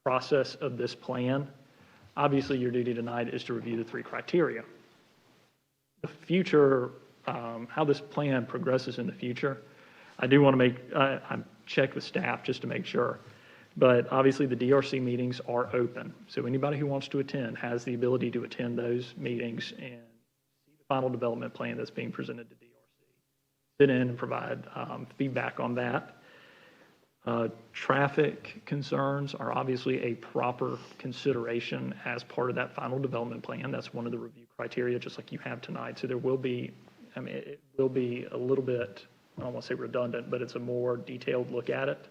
process of this plan, obviously your duty tonight is to review the 3 criteria. the future, how this plan progresses in the future, I do want to I checked with staff just to make sure. But obviously, the DRC meetings are open. So anybody who wants to attend has the ability to attend those meetings and see the final development plan that's being presented to DRC. Sit in and provide feedback on that. Traffic concerns are obviously a proper consideration as part of that final development plan. That's one of the review criteria, just like you have tonight. So there will be, it will be a little bit, I don't want to say redundant, but it's a more detailed look at it.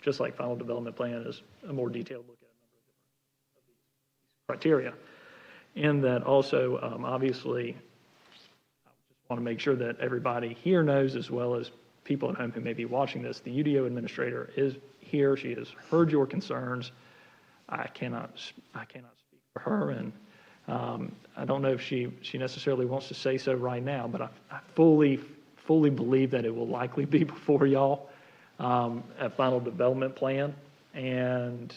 Just like final development plan is a more detailed look at a number of these criteria. And that also, obviously, I just want to make sure that everybody here knows, as well as people at home who may be watching this, the UDO administrator is here. She has heard your concerns. I cannot speak for her, and I don't know if she necessarily wants to say so right now, but I fully believe that it will likely be before y'all. A final development plan. And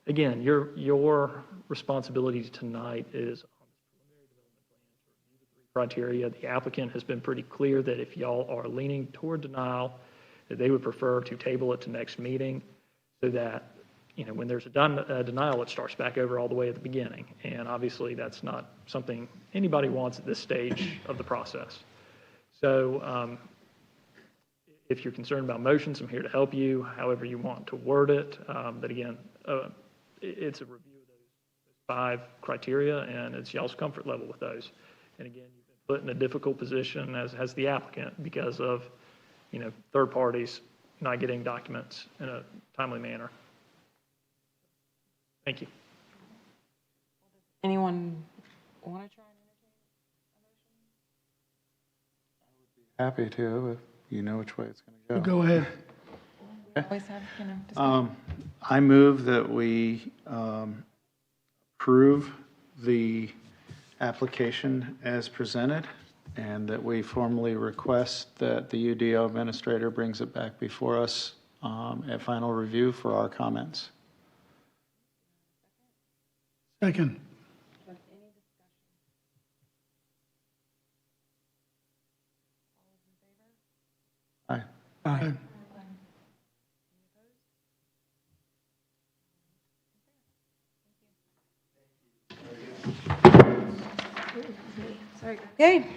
again, your responsibility tonight is on this preliminary development plan to review the 3 criteria. The applicant has been pretty clear that if y'all are leaning toward denial, that they would prefer to table it to next meeting so that, when there's a denial, it starts back over all the way at the beginning. And obviously, that's not something anybody wants at this stage of the process. So, if you're concerned about motions, I'm here to help you, however you want to word it. But again, it's a review of those 5 criteria, and it's y'all's comfort level with those. And again, you've been put in a difficult position, as has the applicant, because of, third parties not getting documents in a timely manner. Thank you. Anyone want to try and entertain a motion? Happy to, if you know which way it's going to go. Go ahead. Always have, discussion. I move that we approve the application as presented, and that we formally request that the UDO administrator brings it back before us at final review for our comments. Second. Aye. Aye. Okay,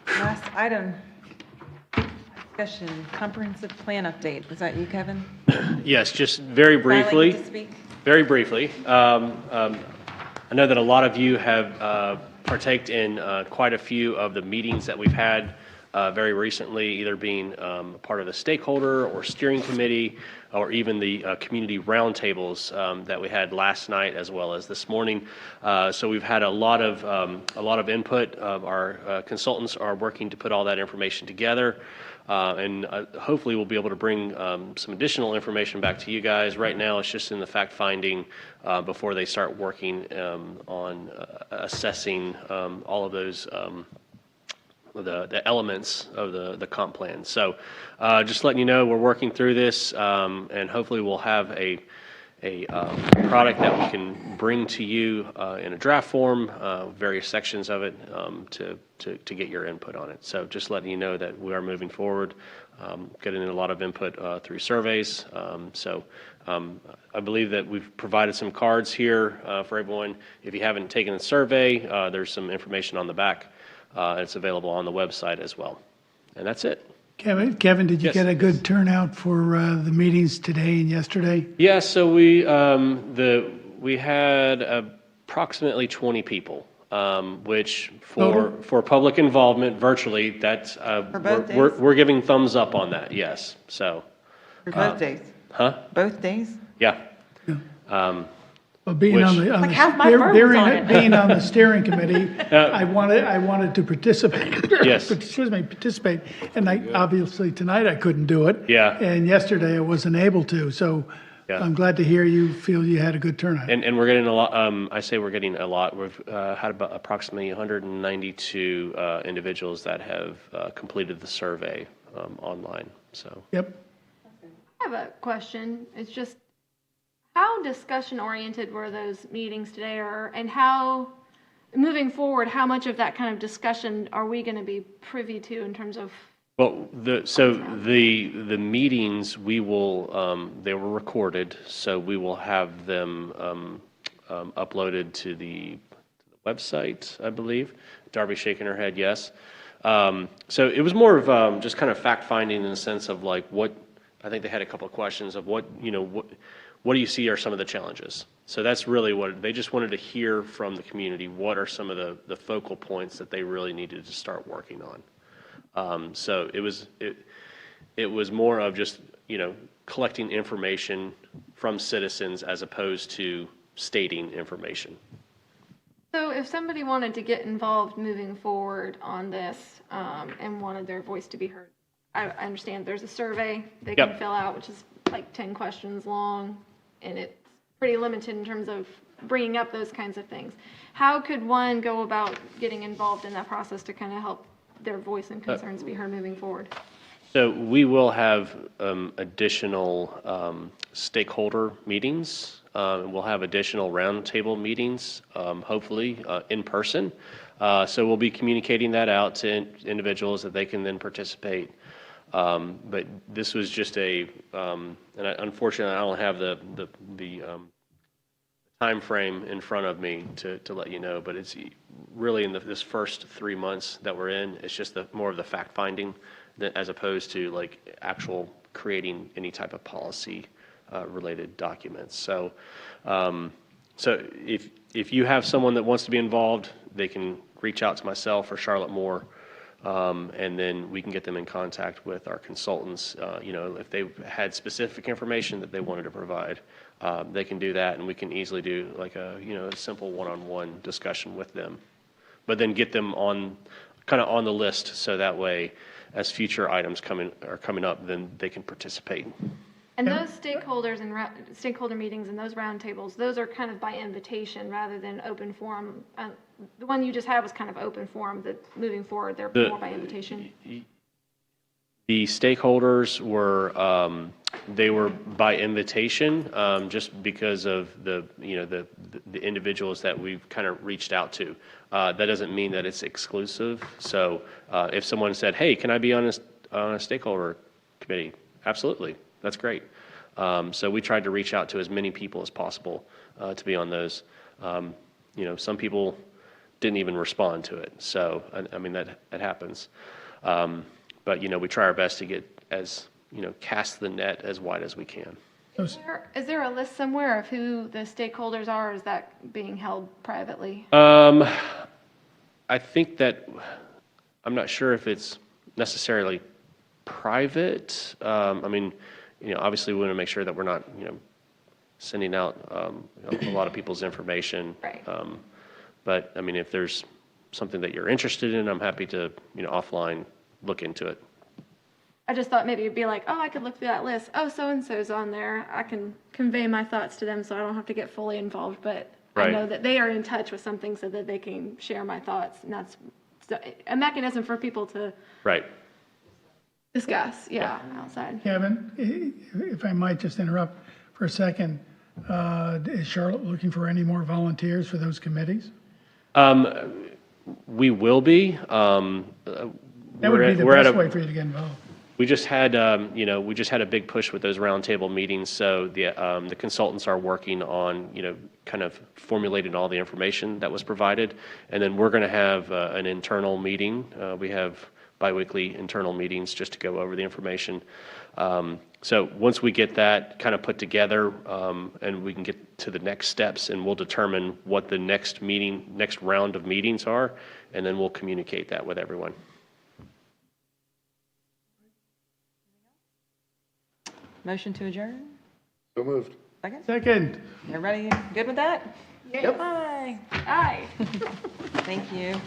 last item. Discussion, comprehensive plan update. Was that you, Kevin? Yes, just very briefly. To speak? Very briefly. I know that a lot of you have partaked in quite a few of the meetings that we've had very recently, either being part of the stakeholder or steering committee, or even the community roundtables that we had last night as well as this morning. So we've had a lot of input. Our consultants are working to put all that information together. And hopefully we'll be able to bring some additional information back to you guys. Right now, it's just in the fact-finding before they start working on assessing all of those the elements of the comp plan. So just letting you know, we're working through this, and hopefully we'll have a product that we can bring to you in a draft form, various sections of it, to get your input on it. So just letting you know that we are moving forward, getting a lot of input through surveys. I believe that we've provided some cards here for everyone. If you haven't taken the survey, there's some information on the back. It's available on the website as well. And that's it. Kevin, did you Yes. get a good turnout for the meetings today and yesterday? Yeah, so we had approximately 20 people, which for public involvement virtually, that's both we're giving thumbs up on that. Yes, so. For both days? Huh? Both days? Yeah. Well, being on the Like half my firm was on it. being on the steering committee, I wanted to participate. Yes. Participate, and obviously tonight I couldn't do it. Yeah. And yesterday I wasn't able to. So Yeah. I'm glad to hear you feel you had a good turnout. And we're getting a lot. I say we're getting a lot. We've had about approximately 192 individuals that have completed the survey online. So. Yep. I have a question. It's just, how discussion oriented were those meetings today, and how moving forward, how much of that kind of discussion are we going to be privy to in terms of? Well, the meetings, we will, they were recorded, so we will have them uploaded to the website, I believe. Darby's shaking her head, yes. So it was more of just kind of fact-finding in the sense of like what, I think they had a couple of questions of what, you know, what do you see are some of the challenges? So that's really what, they just wanted to hear from the community, what are some of the focal points that they really needed to start working on. So it was more of just, you know, collecting information from citizens as opposed to stating information. So if somebody wanted to get involved moving forward on this and wanted their voice to be heard, I understand there's a survey they can fill out, which is like 10 questions long, and it's pretty limited in terms of bringing up those kinds of things. How could one go about getting involved in that process to kind of help their voice and concerns be heard moving forward? So we will have additional stakeholder meetings. We'll have additional roundtable meetings, hopefully in person. So we'll be communicating that out to individuals that they can then participate. But this was just and unfortunately, I don't have the time frame in front of me to let you know. But it's really in this first 3 months that we're in. It's just more of the fact finding, as opposed to like actual creating any type of policy related documents. So, so if you have someone that wants to be involved, they can reach out to myself or Charlotte Moore. And then we can get them in contact with our consultants. You know, if they had specific information that they wanted to provide, they can do that, and we can easily do like a simple one-on-one discussion with them. But then get them kind of on the list, so that way, as future items are coming up, then they can participate. And those stakeholders and stakeholder meetings and those roundtables, those are kind of by invitation rather than open forum. The one you just had was kind of open forum. That moving forward, they're more by invitation. The stakeholders were they were by invitation, just because of the individuals that we've kind of reached out to. That doesn't mean that it's exclusive. So if someone said, "Hey, can I be on a stakeholder committee?" Absolutely. That's great. So we tried to reach out to as many people as possible to be on those. Some people didn't even respond to it. So, I mean, that happens. But, we try our best to get cast the net as wide as we can. Is there a list somewhere of who the stakeholders are, or is that being held privately? I think that, I'm not sure if it's necessarily private. I mean, obviously we want to make sure that we're not, sending out a lot of people's information. Right. But I mean, if there's something that you're interested in, I'm happy to, offline look into it. I just thought maybe it'd be like, oh, I could look through that list. Oh, so-and-so's on there. I can convey my thoughts to them so I don't have to get fully involved. But Right. I know that they are in touch with something so that they can share my thoughts. And that's a mechanism for people to Right. discuss, outside. Kevin, if I might just interrupt for a second, is Charlotte looking for any more volunteers for those committees? We will be. That would be the best way for you to get involved. We just had, we just had a big push with those roundtable meetings. So the consultants are working on, kind of formulating all the information that was provided. And then we're going to have an internal meeting. We have biweekly internal meetings just to go over the information. So once we get that kind of put together, and we can get to the next steps, and we'll determine what the next round of meetings are, and then we'll communicate that with everyone. Motion to adjourn? So moved. Second? Second. Everybody good with that? Yep. Aye. Aye. Thank you.